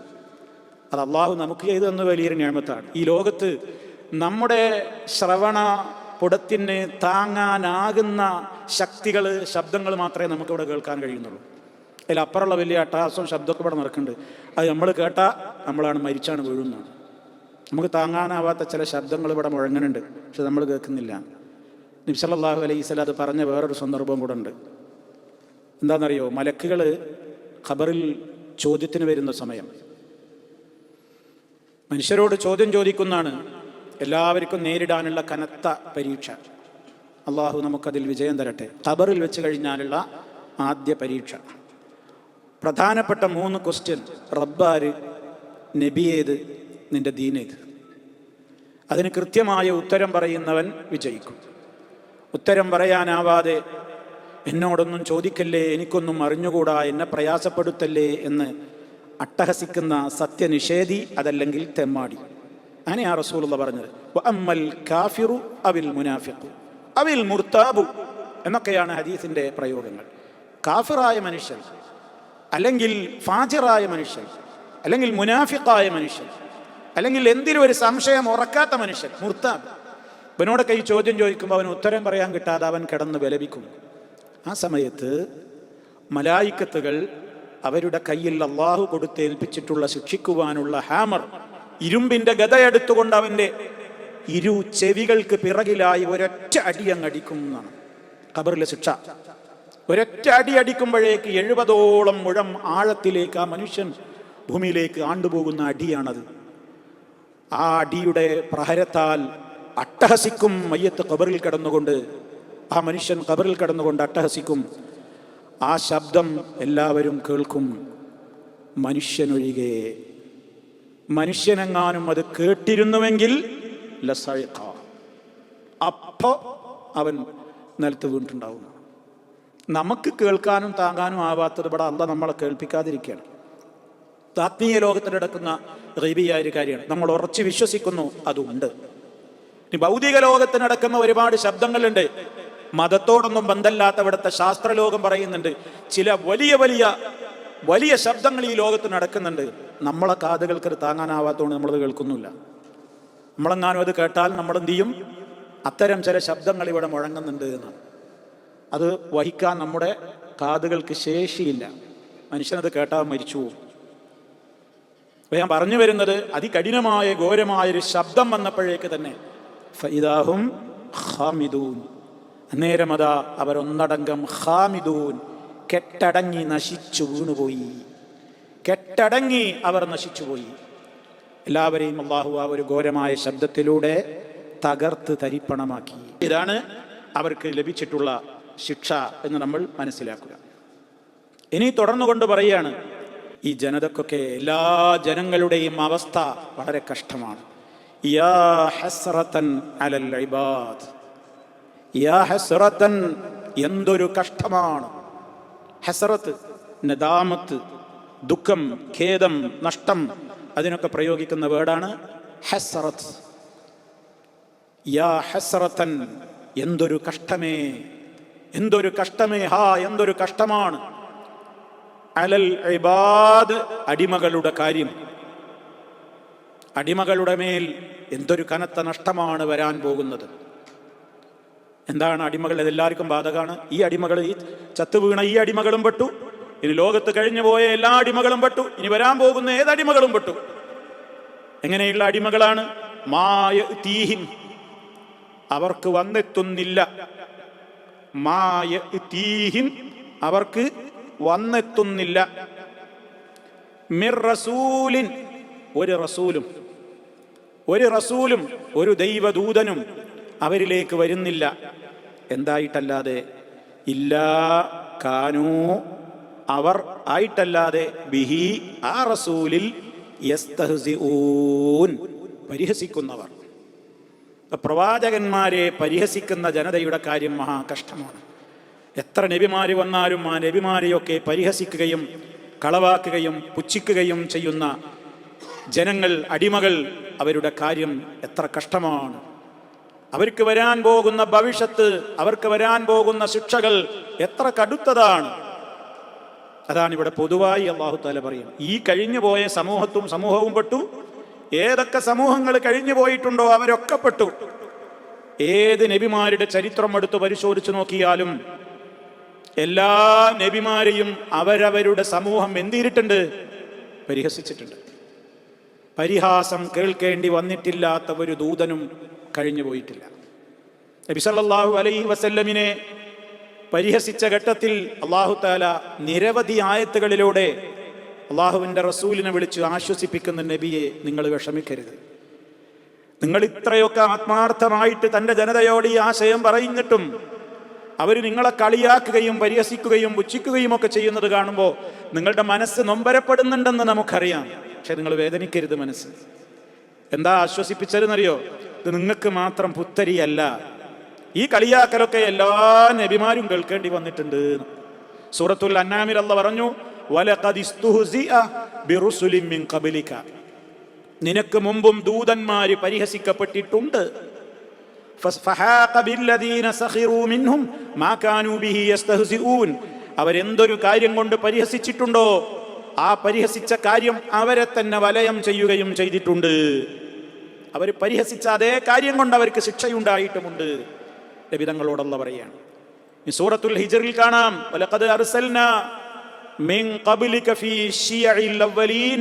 അത് അള്ളാഹു നമുക്ക് ചെയ്തു തന്ന വലിയൊരു നിയമത്താണ്. ഈ ലോകത്ത് നമ്മുടെ ശ്രവണ പുടത്തിന് താങ്ങാനാകുന്ന ശക്തികൾ, ശബ്ദങ്ങൾ മാത്രമേ നമുക്കിവിടെ കേൾക്കാൻ കഴിയുന്നുള്ളൂ. അതിലപ്പുറമുള്ള വലിയ അട്ടഹാസവും ശബ്ദമൊക്കെ ഇവിടെ നടക്കുന്നുണ്ട്. അത് നമ്മൾ കേട്ടാൽ നമ്മളാണ് മരിച്ചാണ് വീഴുന്നതാണ്. നമുക്ക് താങ്ങാനാവാത്ത ചില ശബ്ദങ്ങൾ ഇവിടെ മുഴങ്ങുന്നുണ്ട്, പക്ഷെ നമ്മൾ കേൾക്കുന്നില്ല. നബി സല്ലല്ലാഹു അലൈഹി വസല്ലം അത് പറഞ്ഞ വേറൊരു സന്ദർഭം കൂടെ ഉണ്ട്. എന്താണെന്നറിയോ? മലക്കുകൾ ഖബറിൽ ചോദ്യത്തിന് വരുന്ന സമയം മനുഷ്യരോട് ചോദ്യം ചോദിക്കുന്നതാണ്. എല്ലാവർക്കും നേരിടാനുള്ള കനത്ത പരീക്ഷ. അള്ളാഹു നമുക്കതിൽ വിജയം തരട്ടെ. ഖബറിൽ വെച്ച് കഴിഞ്ഞാലുള്ള ആദ്യ പരീക്ഷ, പ്രധാനപ്പെട്ട 3 ക്വസ്റ്റ്യൻ. റബ്ബാര്, നബിയേത്, നിന്റെ ദീനേത്? അതിന് കൃത്യമായ ഉത്തരം പറയുന്നവൻ വിജയിക്കും. ഉത്തരം പറയാനാവാതെ എന്നോടൊന്നും ചോദിക്കല്ലേ, എനിക്കൊന്നും അറിഞ്ഞുകൂടാ, എന്നെ പ്രയാസപ്പെടുത്തല്ലേ എന്ന് അട്ടഹസിക്കുന്ന സത്യനിഷേധി, അതല്ലെങ്കിൽ തെമ്മാടി. അങ്ങനെയാ റസൂലുള്ളാഹി പറഞ്ഞത്. വഅമ്മൽ കാഫിറു അവിൽ മുനാഫിഖു അവിൽ മുർതാബു എന്നൊക്കെയാണ് ഹദീസിൻ്റെ പ്രയോഗങ്ങൾ. കാഫിറായ മനുഷ്യൻ, അല്ലെങ്കിൽ ഫാജിറായ മനുഷ്യൻ, അല്ലെങ്കിൽ മുനാഫിഖായ മനുഷ്യൻ, അല്ലെങ്കിൽ എന്തിലും ഒരു സംശയം ഉറക്കാത്ത മനുഷ്യൻ, മുർതാബ്. അവനോടൊക്കെ ഈ ചോദ്യം ചോദിക്കുമ്പോൾ അവന് ഉത്തരം പറയാൻ കിട്ടാതെ അവൻ കിടന്ന് വിലപിക്കും. ആ സമയത്ത് മലായിക്കത്തുകൾ അവരുടെ കയ്യിൽ അള്ളാഹു കൊടുത്തേൽപ്പിച്ചിട്ടുള്ള ശിക്ഷിക്കുവാനുള്ള ഹാമർ, ഇരുമ്പിൻ്റെ ഗദയെടുത്തുകൊണ്ട് അവൻ്റെ ഇരു ചെവികൾക്ക് പിറകിലായി ഒരൊറ്റ അടിയങ്ങടിക്കും എന്നാണ് ഖബറിലെ ശിക്ഷ. ഒരൊറ്റ അടി അടിക്കുമ്പോഴേക്ക് 70ഓളം മുഴം ആഴത്തിലേക്ക് ആ മനുഷ്യൻ ഭൂമിയിലേക്ക് ആണ്ടുപോകുന്ന അടിയാണത്. ആ അടിയുടെ പ്രഹരത്താൽ അട്ടഹസിക്കും മയ്യത്ത് ഖബറിൽ കിടന്നുകൊണ്ട്. ആ മനുഷ്യൻ ഖബറിൽ കിടന്നുകൊണ്ട് അട്ടഹസിക്കും. ആ ശബ്ദം എല്ലാവരും കേൾക്കും, മനുഷ്യനൊഴികെ. മനുഷ്യനെങ്ങാനും അത് കേട്ടിരുന്നുവെങ്കിൽ ലസൈഖ, അപ്പോൾ അവൻ നിലത്ത് വീണിട്ടുണ്ടാവും. നമുക്ക് കേൾക്കാനും താങ്ങാനും ആവാത്തത് ഇവിടെ അല്ലാഹ് നമ്മളെ കേൾപ്പിക്കാതിരിക്കുകയാണ്. ആത്മീയ ലോകത്തിൽ നടക്കുന്ന ഗൈബിയായ ഒരു കാര്യമാണ്. നമ്മൾ ഉറച്ചു വിശ്വസിക്കുന്നു അതുണ്ട്. ഇനി ഭൗതിക ലോകത്ത് നടക്കുന്ന ഒരുപാട് ശബ്ദങ്ങളുണ്ട്. മതത്തോടൊന്നും ബന്ധമില്ലാത്ത ഇവിടുത്തെ ശാസ്ത്രലോകം പറയുന്നുണ്ട് ചില വലിയ വലിയ വലിയ ശബ്ദങ്ങൾ ഈ ലോകത്ത് നടക്കുന്നുണ്ട്. നമ്മളെ കാതുകൾക്ക് അത് താങ്ങാനാവാത്തതുകൊണ്ട് നമ്മളത് കേൾക്കുന്നില്ല. നമ്മളെങ്ങാനും അത് കേട്ടാൽ നമ്മളെന്ത് ചെയ്യും? അത്തരം ചില ശബ്ദങ്ങൾ ഇവിടെ മുഴങ്ങുന്നുണ്ട് എന്നാണ്. അത് വഹിക്കാൻ നമ്മുടെ കാതുകൾക്ക് ശേഷിയില്ല. മനുഷ്യനത് കേട്ടാൽ മരിച്ചു പോകും. അപ്പൊ ഞാൻ പറഞ്ഞു വരുന്നത് അതികഠിനമായ ഘോരമായൊരു ശബ്ദം വന്നപ്പോഴേക്ക് തന്നെ ഫഇദാഹും ഖാമിദൂൻ, അന്നേരം അതാ അവരൊന്നടങ്കം ഖാമിദൂൻ, കെട്ടടങ്ങി നശിച്ചു വീണുപോയി. കെട്ടടങ്ങി അവർ നശിച്ചുപോയി. എല്ലാവരെയും അല്ലാഹു ആ ഒരു ഘോരമായ ശബ്ദത്തിലൂടെ തകർത്ത് തരിപ്പണമാക്കി. ഇതാണ് അവർക്ക് ലഭിച്ചിട്ടുള്ള ശിക്ഷ എന്ന് നമ്മൾ മനസ്സിലാക്കുക. ഇനി തുടർന്നുകൊണ്ട് പറയുകയാണ്, ഈ ജനതക്കൊക്കെ എല്ലാ ജനങ്ങളുടെയും അവസ്ഥ വളരെ കഷ്ടമാണ്. യാ ഹസ്റതൻ അലൽ ഇബാദ്, യാ ഹസ്റതൻ, എന്തൊരു കഷ്ടമാണ്. ഹസ്റത്ത്, നദാമത്ത്, ദുഃഖം, ഖേദം, നഷ്ടം, അതിനൊക്കെ പ്രയോഗിക്കുന്ന വേർഡാണ് ഹസ്റത്ത്. യാ ഹസ്റതൻ, എന്തൊരു കഷ്ടമേ, എന്തൊരു കഷ്ടമേ, ഹാ എന്തൊരു കഷ്ടമാണ്. അലൽ ഇബാദ്, അടിമകളുടെ കാര്യം, അടിമകളുടെ മേൽ എന്തൊരു കനത്ത നഷ്ടമാണ് വരാൻ പോകുന്നത്. എന്താണ് അടിമകൾ? ഇതെല്ലാവർക്കും ബാധകമാണ്. ഈ അടിമകൾ, ഈ ചത്തുവീണ ഈ അടിമകളും പെട്ടു, ഇനി ലോകത്ത് കഴിഞ്ഞു പോയ എല്ലാ അടിമകളും പെട്ടു, ഇനി വരാൻ പോകുന്ന ഏതടിമകളും പെട്ടു. എങ്ങനെയുള്ള അടിമകളാണ്? മായതീഹിം, അവർക്ക് വന്നെത്തുന്നില്ല. മായതീഹിം, അവർക്ക് വന്നെത്തുന്നില്ല. മിർ റസൂലിൻ, ഒരു റസൂലും, ഒരു റസൂലും ഒരു ദൈവദൂതനും അവരിലേക്ക് വരുന്നില്ല. എന്തായിട്ടല്ലാതെ? ഇല്ലാ കാനൂ, അവർ ആയിട്ടല്ലാതെ, ബിഹി, ആ റസൂലിൽ, യസ്തഹ്സിഊൻ, പരിഹസിക്കുന്നവർ. പ്രവാചകന്മാരെ പരിഹസിക്കുന്ന ജനതയുടെ കാര്യം മഹാകഷ്ടമാണ്. എത്ര നബിമാര് വന്നാലും ആ നബിമാരെയൊക്കെ പരിഹസിക്കുകയും കളവാക്കുകയും പുച്ഛിക്കുകയും ചെയ്യുന്ന ജനങ്ങൾ, അടിമകൾ, അവരുടെ കാര്യം എത്ര കഷ്ടമാണ്. അവർക്ക് വരാൻ പോകുന്ന ഭവിഷ്യത്ത്, അവർക്ക് വരാൻ പോകുന്ന ശിക്ഷകൾ എത്ര കടുത്തതാണ്. അതാണ് ഇവിടെ പൊതുവായി അല്ലാഹു തആല പറയും. ഈ കഴിഞ്ഞു പോയ സമൂഹവും പെട്ടു. ഏതൊക്കെ സമൂഹങ്ങൾ കഴിഞ്ഞു പോയിട്ടുണ്ടോ അവരൊക്കെ പെട്ടു. ഏത് നബിമാരുടെ ചരിത്രം എടുത്ത് പരിശോധിച്ചു നോക്കിയാലും എല്ലാ നബിമാരെയും അവരവരുടെ സമൂഹം എന്തിയിട്ടുണ്ട്? പരിഹസിച്ചിട്ടുണ്ട്. പരിഹാസം കേൾക്കേണ്ടി വന്നിട്ടില്ലാത്ത ഒരു ദൂതനും കഴിഞ്ഞു പോയിട്ടില്ല. നബി സല്ലല്ലാഹു അലൈഹി വസല്ലമിനെ പരിഹസിച്ച ഘട്ടത്തിൽ അല്ലാഹു തആല നിരവധി ആയത്തുകളിലൂടെ അള്ളാഹുവിൻ്റെ റസൂലിനെ വിളിച്ച് ആശ്വസിപ്പിക്കുന്ന നബിയെ, നിങ്ങൾ വിഷമിക്കരുത്. നിങ്ങൾ ഇത്രയൊക്കെ ആത്മാർത്ഥമായിട്ട് തൻ്റെ ജനതയോട് ഈ ആശയം പറയുന്നിട്ടും അവർ നിങ്ങളെ കളിയാക്കുകയും പരിഹസിക്കുകയും പുച്ഛിക്കുകയും ഒക്കെ ചെയ്യുന്നത് കാണുമ്പോൾ നിങ്ങളുടെ മനസ്സ് നൊമ്പരപ്പെടുന്നുണ്ടെന്ന് നമുക്കറിയാം. പക്ഷെ നിങ്ങൾ വേദനിക്കരുത്. മനസ്സ് എന്താ ആശ്വസിപ്പിച്ചതെന്നറിയോ? ഇത് നിങ്ങൾക്ക് മാത്രം പുത്തരിയല്ല. ഈ കളിയാക്കലൊക്കെ എല്ലാ നബിമാരും കേൾക്കേണ്ടി വന്നിട്ടുണ്ട്. സൂറത്തുൽ അൻആമിൽ അല്ലാഹ് പറഞ്ഞു, വലഖദ് ഇസ്തുഹ്സിഅ ബിറുസുലിൻ മിൻ ഖബ്ലിക, നിനക്ക് മുമ്പും ദൂതന്മാര് പരിഹസിക്കപ്പെട്ടിട്ടുണ്ട്. ഫഹാഖ ബില്ലദീന സഖിറൂ മിൻഹും മാ കാനൂ ബിഹി യസ്തഹ്സിഊൻ, അവരെന്തൊരു കാര്യം കൊണ്ട് പരിഹസിച്ചിട്ടുണ്ടോ ആ പരിഹസിച്ച കാര്യം അവരെ തന്നെ വലയം ചെയ്യുകയും ചെയ്തിട്ടുണ്ട്. അവർ പരിഹസിച്ച അതേ കാര്യം കൊണ്ട് അവർക്ക് ശിക്ഷയുണ്ടായിട്ടുമുണ്ട്. നബിതങ്ങളോടുള്ള പറയാണ്. ഈ സൂറത്തുൽ ഹിജ്റിൽ കാണാം, വലഖദ് അർസൽനാ മിൻ ഖബ്ലിക ഫീ ശിയഇൽ അവ്വലീൻ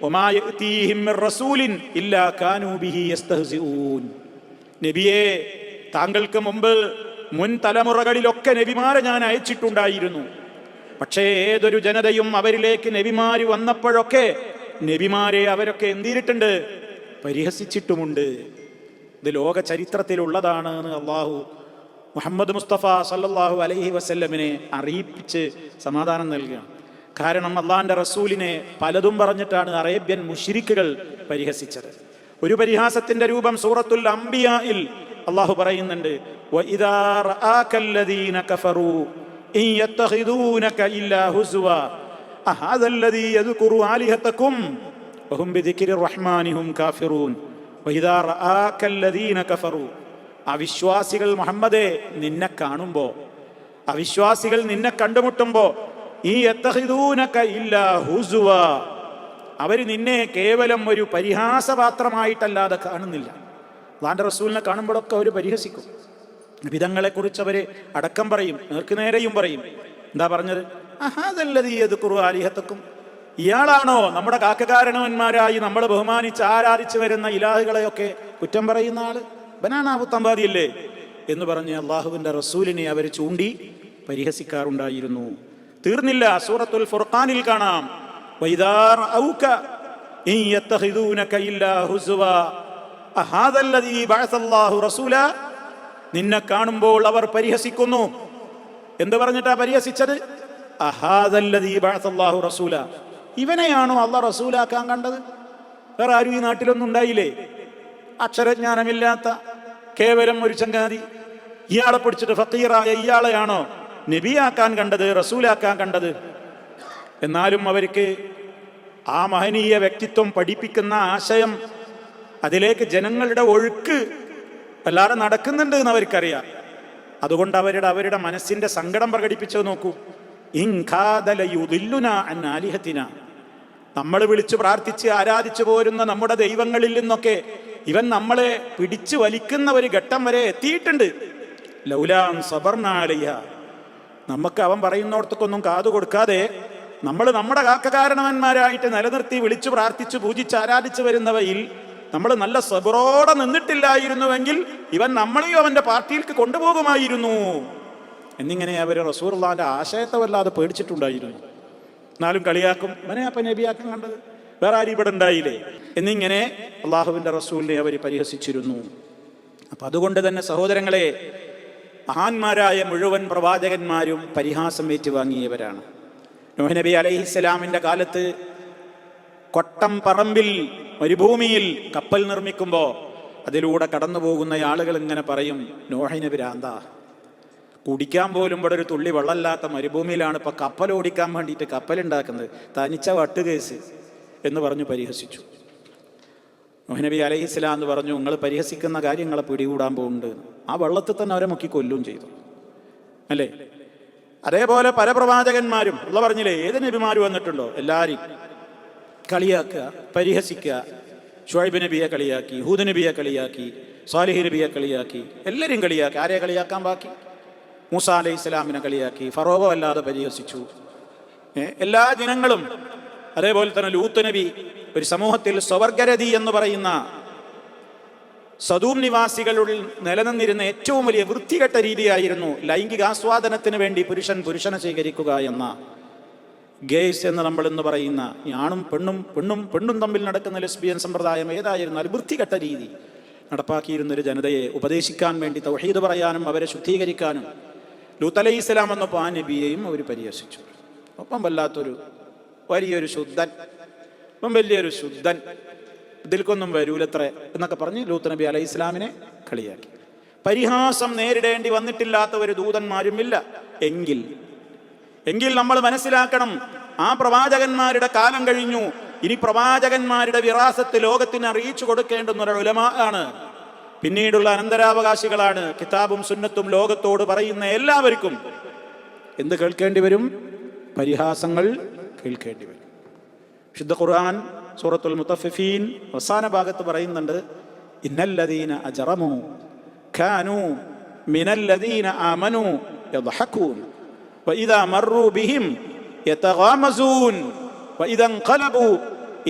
വമാ യഅതീഹിം മിർ റസൂലിൻ ഇല്ലാ കാനൂ ബിഹി യസ്തഹ്സിഊൻ. നബിയെ, താങ്കൾക്ക് മുമ്പ് മുൻ തലമുറകളിലൊക്കെ നബിമാരെ ഞാൻ അയച്ചിട്ടുണ്ടായിരുന്നു. പക്ഷേ ഏതൊരു ജനതയും അവരിലേക്ക് നബിമാര് വന്നപ്പോഴൊക്കെ നബിമാരെ അവരൊക്കെ എന്തിയിട്ടുണ്ട്? പരിഹസിച്ചിട്ടുമുണ്ട്. ഇത് ലോക ചരിത്രത്തിലുള്ളതാണ് എന്ന് അള്ളാഹു മുഹമ്മദ് മുസ്തഫ സല്ലല്ലാഹു അലൈഹി വസല്ലമിനെ അറിയിപ്പിച്ച് സമാധാനം നൽകുകയാണ്. കാരണം അള്ളാഹിൻ്റെ റസൂലിനെ പലതും പറഞ്ഞിട്ടാണ് അറേബ്യൻ മുശ്രിക്കുകൾ പരിഹസിച്ചത്. ഒരു പരിഹാസത്തിന്റെ രൂപം സൂറത്തുൽ അംബിയായിൽ അള്ളാഹു പറയുന്നുണ്ട്, വഇദാ റആകല്ലദീന കഫറൂ ഇൻ യത്തഖിദൂനക ഇല്ലാ ഹുസ്വ അഹാദല്ലദീ യദ്കുറു ആലിഹതകും വഹും ബിദിക്രി റഹ്മാനി ഹും കാഫിറൂൻ വഇദാ റആകല്ലദീന കഫറു. അവിശ്വാസികൾ മുഹമ്മദേ നിന്നെ കാണുമ്പോ, അവിശ്വാസികൾ നിന്നെ കണ്ടുമുട്ടുമ്പോ ഈ യത്തഖിദൂനക ഇല്ലാ ഹുസുവ, അവർ നിന്നെ കേവലം ഒരു പരിഹാസപാത്രമായിട്ടല്ലാതെ കാണുന്നില്ല. അല്ലാഹുവിന്റെ റസൂലിനെ കാണുമ്പോഴൊക്കെ അവർ പരിഹസിക്കും. വിധങ്ങളെക്കുറിച്ച് അവർ അടക്കം പറയും, നേർക്കുനേരെയും പറയും. എന്താ പറഞ്ഞത്? അഹാദല്ലദീ യദ്കുറു ആലിഹതകും, ഇയാളാണോ നമ്മുടെ കാക്കകാരണവന്മാരായി നമ്മൾ ബഹുമാനിച്ച് ആരാധിച്ചു വരുന്ന ഇലാഹുകളെയൊക്കെ കുറ്റം പറയുന്ന ആള്? ബനാനാബു തമ്പാദിയല്ലേ എന്ന് പറഞ്ഞ് അള്ളാഹുവിന്റെ റസൂലിനെ അവർ ചൂണ്ടി പരിഹസിക്കാറുണ്ടായിരുന്നു. തീർന്നില്ല, സൂറത്തുൽ ഫുർഖാനിൽ കാണാം, വഇദാ റഔക ഇൻ യത്തഖിദൂനക ഇല്ലാ ഹുസുവാ അഹാദല്ലദീ ബഅസല്ലാഹു റസൂലാ. നിന്നെ കാണുമ്പോൾ അവർ പരിഹസിക്കുന്നു. എന്ത് പറഞ്ഞിട്ടാ പരിഹസിച്ചത്? അഹാദല്ലദീ ബഅസല്ലാഹു റസൂലാ, ഇവനെയാണോ അള്ളാഹ് റസൂലാക്കാൻ കണ്ടത്? വേറെ ആരും ഈ നാട്ടിലൊന്നും ഉണ്ടായില്ലേ? അക്ഷരജ്ഞാനമില്ലാത്ത കേവലം ഒരു ചങ്ങാതി, ഇയാളെ പിടിച്ചിട്ട് ഫക്കീറായ ഇയാളെയാണോ നബിയാക്കാൻ കണ്ടത്, റസൂലാക്കാൻ കണ്ടത്? എന്നാലും അവർക്ക് ആ മഹനീയ വ്യക്തിത്വം പഠിപ്പിക്കുന്ന ആശയം, അതിലേക്ക് ജനങ്ങളുടെ ഒഴുക്ക് അല്ലാതെ നടക്കുന്നുണ്ട് എന്ന് അവർക്കറിയാം. അതുകൊണ്ട് അവരുടെ മനസ്സിന്റെ സങ്കടം പ്രകടിപ്പിച്ചു നോക്കൂ. നമ്മൾ വിളിച്ചു പ്രാർത്ഥിച്ച് ആരാധിച്ചു പോരുന്ന നമ്മുടെ ദൈവങ്ങളിൽ നിന്നൊക്കെ ഇവൻ നമ്മളെ പിടിച്ചു വലിക്കുന്ന ഒരു ഘട്ടം വരെ എത്തിയിട്ടുണ്ട്. ലൗലാൻ സബർനാലിയ, നമുക്ക് അവൻ പറയുന്നോടത്തൊക്കൊന്നും കാതു കൊടുക്കാതെ നമ്മൾ നമ്മുടെ കാക്കകാരണവന്മാരായിട്ട് നിലനിർത്തി വിളിച്ചു പ്രാർത്ഥിച്ചു പൂജിച്ച് ആരാധിച്ചു വരുന്നവയിൽ നമ്മൾ നല്ല സബറോടെ നിന്നിട്ടില്ലായിരുന്നുവെങ്കിൽ ഇവൻ നമ്മളെയും അവന്റെ പാർട്ടിയിലേക്ക് കൊണ്ടുപോകുമായിരുന്നു എന്നിങ്ങനെ അവർ റസൂലുള്ളാഹിന്റെ ആശയത്തെ വല്ലാതെ പേടിച്ചിട്ടുണ്ടായിരുന്നു. എന്നാലും കളിയാക്കും, ഇവനെയപ്പം നബിയാക്കാൻ കണ്ടത്, വേറെ ആരും ഇവിടെ ഉണ്ടായില്ലേ എന്നിങ്ങനെ അള്ളാഹുവിന്റെ റസൂലിനെ അവർ പരിഹസിച്ചിരുന്നു. അപ്പൊ അതുകൊണ്ട് തന്നെ സഹോദരങ്ങളെ, മഹാന്മാരായ മുഴുവൻ പ്രവാചകന്മാരും പരിഹാസം ഏറ്റുവാങ്ങിയവരാണ്. നൂഹ് നബി അലൈഹിസ്സലാമിന്റെ കാലത്ത് കൊട്ടം പറമ്പിൽ മരുഭൂമിയിൽ കപ്പൽ നിർമ്മിക്കുമ്പോൾ അതിലൂടെ കടന്നു പോകുന്ന ആളുകൾ ഇങ്ങനെ പറയും, നൂഹ് നബി ഭ്രാന്താ, കുടിക്കാൻ പോലും ഇവിടെ ഒരു തുള്ളി വെള്ളമില്ലാത്ത മരുഭൂമിയിലാണ് ഇപ്പൊ കപ്പൽ ഓടിക്കാൻ വേണ്ടിയിട്ട് കപ്പലുണ്ടാക്കുന്നത്, തനിച്ച വട്ടുകേസ് എന്ന് പറഞ്ഞു പരിഹസിച്ചു. നൂഹ് നബി അലൈഹിസ്സലാം എന്ന് പറഞ്ഞു, നിങ്ങൾ പരിഹസിക്കുന്ന കാര്യങ്ങളെ പിടികൂടാൻ പോകുന്നുണ്ട്. ആ വെള്ളത്തിൽ തന്നെ അവരെ മുക്കി കൊല്ലും ചെയ്തു അല്ലേ? അതേപോലെ പല പ്രവാചകന്മാരും ഉള്ള പറഞ്ഞില്ലേ, ഏത് നബിമാര് വന്നിട്ടുണ്ടോ എല്ലാവരും കളിയാക്കുക, പരിഹസിക്കുക. ഷുഐബ് നബിയെ കളിയാക്കി, ഹൂദ് നബിയെ കളിയാക്കി, സാലിഹ് നബിയെ കളിയാക്കി, എല്ലാവരും കളിയാക്കി. ആരെ കളിയാക്കാൻ ബാക്കി? മൂസ അലൈഹി ഇസ്ലാമിനെ കളിയാക്കി, ഫറോവ വല്ലാതെ പരിഹസിച്ചു. എല്ലാ ജനങ്ങളും. അതേപോലെ തന്നെ ലൂത്ത് നബി ഒരു സമൂഹത്തിൽ സ്വവർഗരതി എന്ന് പറയുന്ന സദൂം നിവാസികളിൽ നിലനിന്നിരുന്ന ഏറ്റവും വലിയ വൃത്തികെട്ട രീതിയായിരുന്നു ലൈംഗിക ആസ്വാദനത്തിന് വേണ്ടി പുരുഷനെ സ്വീകരിക്കുക എന്ന ഗേയ്സ് എന്ന് നമ്മൾ ഇന്ന് പറയുന്ന ആണും പെണ്ണും തമ്മിൽ നടക്കുന്ന ലെസ്ബിയൻ സമ്പ്രദായം ഏതായിരുന്നാലും വൃത്തികെട്ട രീതി നടപ്പാക്കിയിരുന്നൊരു ജനതയെ ഉപദേശിക്കാൻ വേണ്ടി തൗഹീദ് പറയാനും അവരെ ശുദ്ധീകരിക്കാനും ലൂത്ത് അലൈഹി ഇസ്ലാം എന്നപ്പോൾ ആ നബിയെയും അവർ പരിഹസിച്ചു. ഒപ്പം വല്ലാത്തൊരു വലിയൊരു ശുദ്ധൻ, ഒപ്പം വലിയൊരു ശുദ്ധൻ, ഇതിൽക്കൊന്നും വരൂലത്രേ എന്നൊക്കെ പറഞ്ഞ് ലൂത്ത് നബി അലൈഹി ഇസ്ലാമിനെ കളിയാക്കി. പരിഹാസം നേരിടേണ്ടി വന്നിട്ടില്ലാത്ത ഒരു ദൂതന്മാരുമില്ല. എങ്കിൽ നമ്മൾ മനസ്സിലാക്കണം, ആ പ്രവാചകന്മാരുടെ കാലം കഴിഞ്ഞു. ഇനി പ്രവാചകന്മാരുടെ വിറാസത്ത് ലോകത്തിന് അറിയിച്ചു കൊടുക്കേണ്ടുന്ന ഒരു ഉലമാ ആണ്, പിന്നീടുള്ള അനന്തരാവകാശികളാണ്. കിതാബും സുന്നത്തും ലോകത്തോട് പറയുന്ന എല്ലാവർക്കും എന്ത് കേൾക്കേണ്ടി വരും? പരിഹാസങ്ങൾ കേൾക്കേണ്ടി വരും. വിശുദ്ധ ഖുർആൻ സൂറത്തുൽ മുത്തഫിഫീൻ അവസാന ഭാഗത്ത് പറയുന്നുണ്ട്, ഇന്നല്ലദീന അജ്റമൂ കാനൂ മിനല്ലദീന ആമനൂ യദ്ഹഖൂൻ വഇദാ മർറൂ ബിഹിം യതഗാമസൂൻ വഇദാ ഇൻഖലബൂ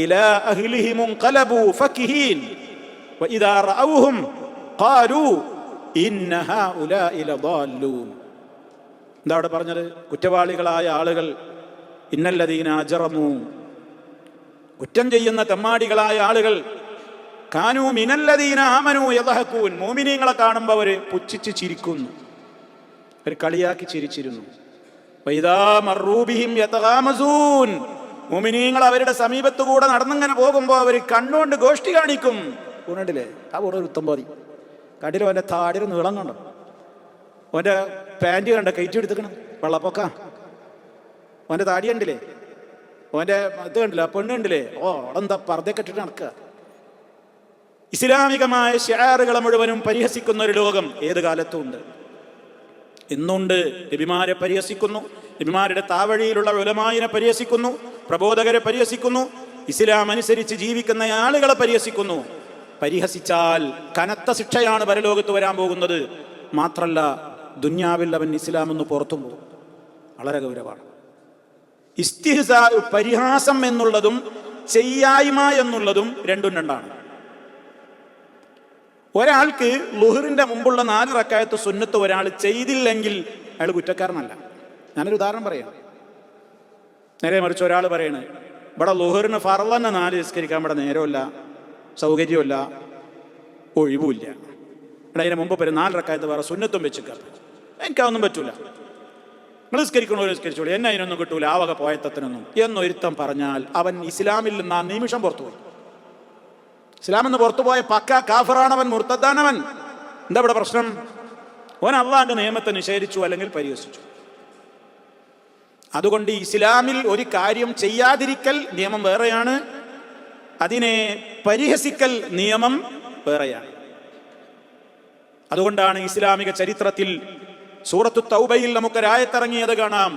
ഇലാ അഹ്ലിഹിം ഇൻഖലബൂ ഫകിഹീൻ വഇദാ റഅവ്ഹും ഖാലൂ ഇന്ന ഹൗലാഇ ലദാല്ലൂൻ. എന്താ അവിടെ പറഞ്ഞത്? കുറ്റവാളികളായ ആളുകൾ, ഇന്നല്ലദീന അജ്റമൂ, കുറ്റം ചെയ്യുന്ന തെമ്മാടികളായ ആളുകൾ, കാനൂ മിനല്ലദീന ആമനൂ യദ്ഹഖൂൻ, മുഅ്മിനീങ്ങളെ കാണുമ്പോൾ അവർ പുച്ഛിച്ച് ചിരിക്കുന്നു, അവർ കളിയാക്കി ചിരിച്ചിരുന്നു. വഇദാ മർറൂ ബിഹിം യതഗാമസൂൻ, മുഅ്മിനീങ്ങൾ അവരുടെ സമീപത്തുകൂടെ നടന്നിങ്ങനെ പോകുമ്പോൾ അവർ കണ്ണുകൊണ്ട് ഗോഷ്ടി കാണിക്കും. ൂണില്ലേ ആ ഒരു ഉത്തംപാതി കണ്ടില്ല, അവൻ്റെ താടിന് നീളം കണ്ടോ, അവൻ്റെ പാൻറ് കണ്ട കയറ്റി എടുത്തിക്കണം, വെള്ളപ്പൊക്ക അവൻ്റെ താടി കണ്ടില്ലേ, ഓൻ്റെ ഇത് കണ്ടില്ല, പെണ്ണ് കണ്ടില്ലേ, എന്താ പർദ്ദയൊക്കെ ഇട്ടിട്ട് നടക്കുക. ഇസ്ലാമികമായ ശിആറുകളെ മുഴുവനും പരിഹസിക്കുന്ന ഒരു ലോകം ഏത് കാലത്തും ഉണ്ട്, ഇന്നുണ്ട്. നബിമാരെ പരിഹസിക്കുന്നു, നബിമാരുടെ താവഴിയിലുള്ള ഉലമായിനെ പരിഹസിക്കുന്നു, പ്രബോധകരെ പരിഹസിക്കുന്നു, ഇസ്ലാം അനുസരിച്ച് ജീവിക്കുന്ന ആളുകളെ പരിഹസിക്കുന്നു. പരിഹസിച്ചാൽ കനത്ത ശിക്ഷയാണ് പരലോകത്ത് വരാൻ പോകുന്നത്. മാത്രല്ല, ദുന്യാവിൽ അവൻ ഇസ്ലാം എന്ന് പുറത്തും പോകും. വളരെ ഗൗരവമാണ്. ഇസ്തിഹ്സാ, പരിഹാസം എന്നുള്ളതും ചെയ്യായ്മ എന്നുള്ളതും രണ്ടും രണ്ടാണ്. ഒരാൾക്ക് ളുഹറിന്റെ മുമ്പുള്ള 4 റക്അത്ത് സുന്നത്ത് ഒരാൾ ചെയ്തില്ലെങ്കിൽ അയാൾ കുറ്റക്കാരനല്ല. ഞാനൊരു ഉദാഹരണം പറയാം. നേരെ മറിച്ച് ഒരാൾ പറയണേ, ഇവിടെ ളുഹറിന് ഫർളന്നെ 4 നിസ്കരിക്കാൻ ഇവിടെ നേരമില്ല, സൗകര്യമില്ല, ഒഴിവുമില്ല. ഇവിടെ അതിന് മുമ്പ് 4 റക്അത്ത് വേറെ സുന്നത്തും വെച്ചിക്കാം, എനിക്കതൊന്നും പറ്റൂല, നിങ്ങൾ നിസ്കരിക്കണോ നിസ്കരിച്ചോളൂ, എന്നെ അതിനൊന്നും കിട്ടൂല, ആ വക പോയത്തത്തിനൊന്നും എന്നൊരുത്തം പറഞ്ഞാൽ അവൻ ഇസ്ലാമിൽ നിന്ന് ആ നിമിഷം പുറത്തുപോയി. ഇസ്ലാമെന്ന് പുറത്തുപോയ പക്ക കാഫറാണവൻ, മുർത്തദ്ദാനവൻ. എന്താ ഇവിടെ പ്രശ്നം? ഓൻ അള്ളാന്റെ നിയമത്തെ നിഷേധിച്ചു അല്ലെങ്കിൽ പരിഹസിച്ചു. അതുകൊണ്ട് ഇസ്ലാമിൽ ഒരു കാര്യം ചെയ്യാതിരിക്കൽ നിയമം വേറെയാണ്, അതിനെ പരിഹസിക്കൽ നിയമം വേറെയാണ്. അതുകൊണ്ടാണ് ഇസ്ലാമിക ചരിത്രത്തിൽ സൂറത്തു തൗബയിൽ നമുക്കൊരായത്തിറങ്ങിയത് കാണാം.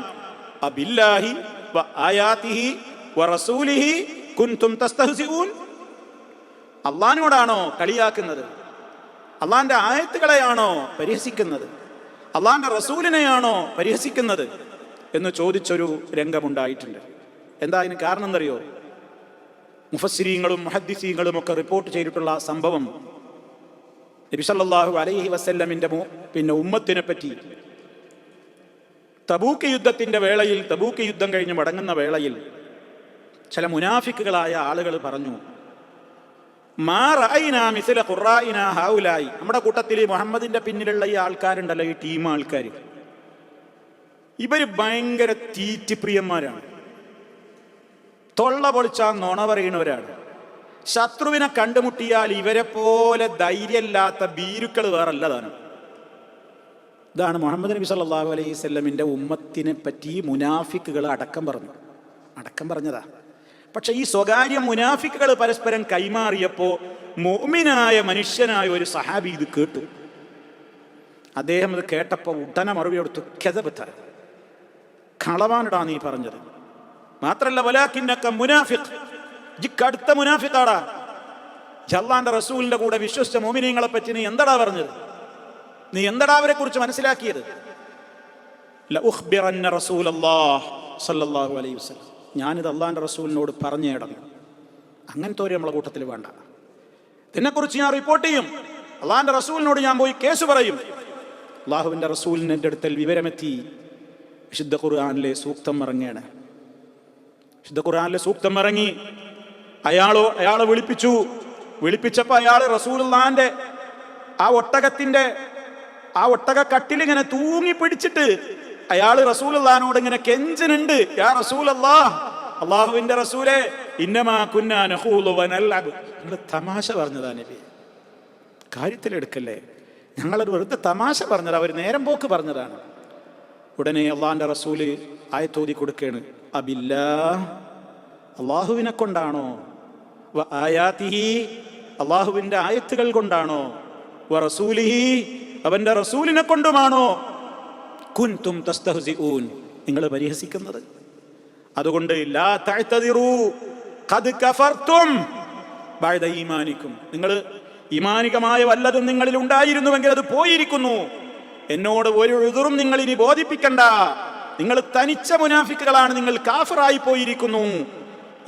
അബില്ലാഹി വ ആയാതിഹി വ റസൂലിഹി കുൻതും തസ്തഹ്സിഊൻ. അള്ളാഹിനോടാണോ കളിയാക്കുന്നത്? അള്ളാഹിന്റെ ആയത്തുകളെയാണോ പരിഹസിക്കുന്നത്? അള്ളാഹിന്റെ റസൂലിനെയാണോ പരിഹസിക്കുന്നത് എന്ന് ചോദിച്ചൊരു രംഗമുണ്ടായിട്ടുണ്ട്. എന്താ അതിന് കാരണം എന്നറിയോ? മുഫസ്സിരീങ്ങളും മുഹദ്ദിസീങ്ങളും ഒക്കെ റിപ്പോർട്ട് ചെയ്തിട്ടുള്ള സംഭവം, നബി സല്ലല്ലാഹു അലൈഹി വസല്ലമിന്റെ ഉമ്മത്തിനെ പറ്റി തബൂക്ക് യുദ്ധത്തിന്റെ വേളയിൽ, തബൂക്ക് യുദ്ധം കഴിഞ്ഞ് മടങ്ങുന്ന വേളയിൽ ചില മുനാഫിക്കുകളായ ആളുകൾ പറഞ്ഞു, മാ റഅയ്നാ മിസ്ല ഖുറാഇനാ ഹൗലായി. നമ്മുടെ കൂട്ടത്തിൽ മുഹമ്മദിന്റെ പിന്നിലുള്ള ഈ ആൾക്കാരുണ്ടല്ലോ, ഈ ടീം ആൾക്കാർ, ഇവര് ഭയങ്കര തീറ്റിപ്രിയന്മാരാണ്, തൊള്ള പൊളിച്ചാൽ നുണ പറയുന്നവരാണ്, ശത്രുവിനെ കണ്ടുമുട്ടിയാൽ ഇവരെ പോലെ ധൈര്യമില്ലാത്ത ഭീരുക്കൾ വേറല്ലതാണ്. ഇതാണ് മുഹമ്മദ് നബി സല്ലല്ലാഹു അലൈഹി വസല്ലമിന്റെ ഉമ്മത്തിനെ പറ്റി മുനാഫിക്കുകൾ അടക്കം പറഞ്ഞതാ. പക്ഷെ ഈ സ്വകാര്യ മുനാഫിക്കുകൾ പരസ്പരം കൈമാറിയപ്പോൾ മുഅ്മിനായ മനുഷ്യനായ ഒരു സഹാബി ഇത് കേട്ടു. അദ്ദേഹം ഇത് കേട്ടപ്പോൾ ഉടനെ മറുപടി കൊടുത്തു, കദബത, കളവാനിടാ നീ പറഞ്ഞത്. മാത്രല്ല, വലാകിന്നക മുനാഫിഖ്, കടുത്ത മുനാഫിഖാടാ. അല്ലാഹുവിന്റെ റസൂലിന്റെ കൂടെ വിശ്വസിച്ച മുഅ്മിനീങ്ങളെ പറ്റി നീ എന്തടാ പറഞ്ഞത്? നീ എന്തടാ അവരെ കുറിച്ച് മനസ്സിലാക്കിയത്? ലഉഖ്ബിറന്ന റസൂലല്ലാഹ് സല്ലല്ലാഹു അലൈഹി വസല്ലം, ഞാനിത് അള്ളാഹിന്റെ റസൂലിനോട് പറഞ്ഞു കിടന്നു. അങ്ങനത്തെ ഒരു നമ്മളെ കൂട്ടത്തിൽ വേണ്ട. ഇതിനെക്കുറിച്ച് ഞാൻ റിപ്പോർട്ട് ചെയ്യും, അള്ളാഹിന്റെ റസൂലിനോട് ഞാൻ പോയി കേസ് പറയും. അള്ളാഹുവിന്റെ റസൂലിന് എൻ്റെ അടുക്കൽ വിവരമെത്തി. വിശുദ്ധ ഖുർആനിലെ സൂക്തം ഇറങ്ങിയാണ്. വിശുദ്ധ ഖുർആനിലെ സൂക്തം ഇറങ്ങി. അയാളെ വിളിപ്പിച്ചപ്പോൾ അയാൾ റസൂലുള്ളാഹിന്റെ ആ ഒട്ടക കട്ടിലിങ്ങനെ തൂങ്ങി പിടിച്ചിട്ട് അയാൾ റസൂലുള്ളാഹിനോട് ഇങ്ങനെ കെഞ്ചനുണ്ട്, യാ റസൂലല്ലാഹ്, അള്ളാഹുവിന്റെ റസൂലേ, ഇന്നമാ കുന്നാ നഖൂലു വനൽഅബ്. നിങ്ങൾ തമാശ പറഞ്ഞതാ നബി, കാര്യത്തിലെടുക്കല്ലേ, ഞങ്ങളൊരു വെറുതെ തമാശ പറഞ്ഞതാ, ഒരു നേരം പോക്ക് പറഞ്ഞതാണ്. ഉടനെ അള്ളാഹിന്റെ റസൂല് ആയത്തോതി കൊടുക്കുകയാണ്, അബില്ലാഹ്, അള്ളാഹുവിനെ കൊണ്ടാണോ, വ ആയാതിഹി, അള്ളാഹുവിന്റെ ആയത്തുകൾ കൊണ്ടാണോ, വ റസൂലിഹി, അവന്റെ റസൂലിനെ കൊണ്ടുമാണോ കുൻതും തസ്തഹ്സിഊൻ, നിങ്ങൾ പരിഹസിക്കുന്നത്? അതുകൊണ്ട് ലാ തഅ്തദിറൂ ഖദ് കഫർതും ബഅദ ഈമാനിക്കും, നിങ്ങൾ ഈമാനികമായ വല്ലതും നിങ്ങളിൽ ഉണ്ടായിരുന്നുവെങ്കിൽ അത് പോയിരിക്കുന്നു. എന്നോട് ഒരു ഉദുറും നിങ്ങൾ ഇനി ബോധിപ്പിക്കണ്ട, നിങ്ങൾ തനിച്ച മുനാഫിക്കുകളാണ്, നിങ്ങൾ കാഫിറായി പോയിരിക്കുന്നു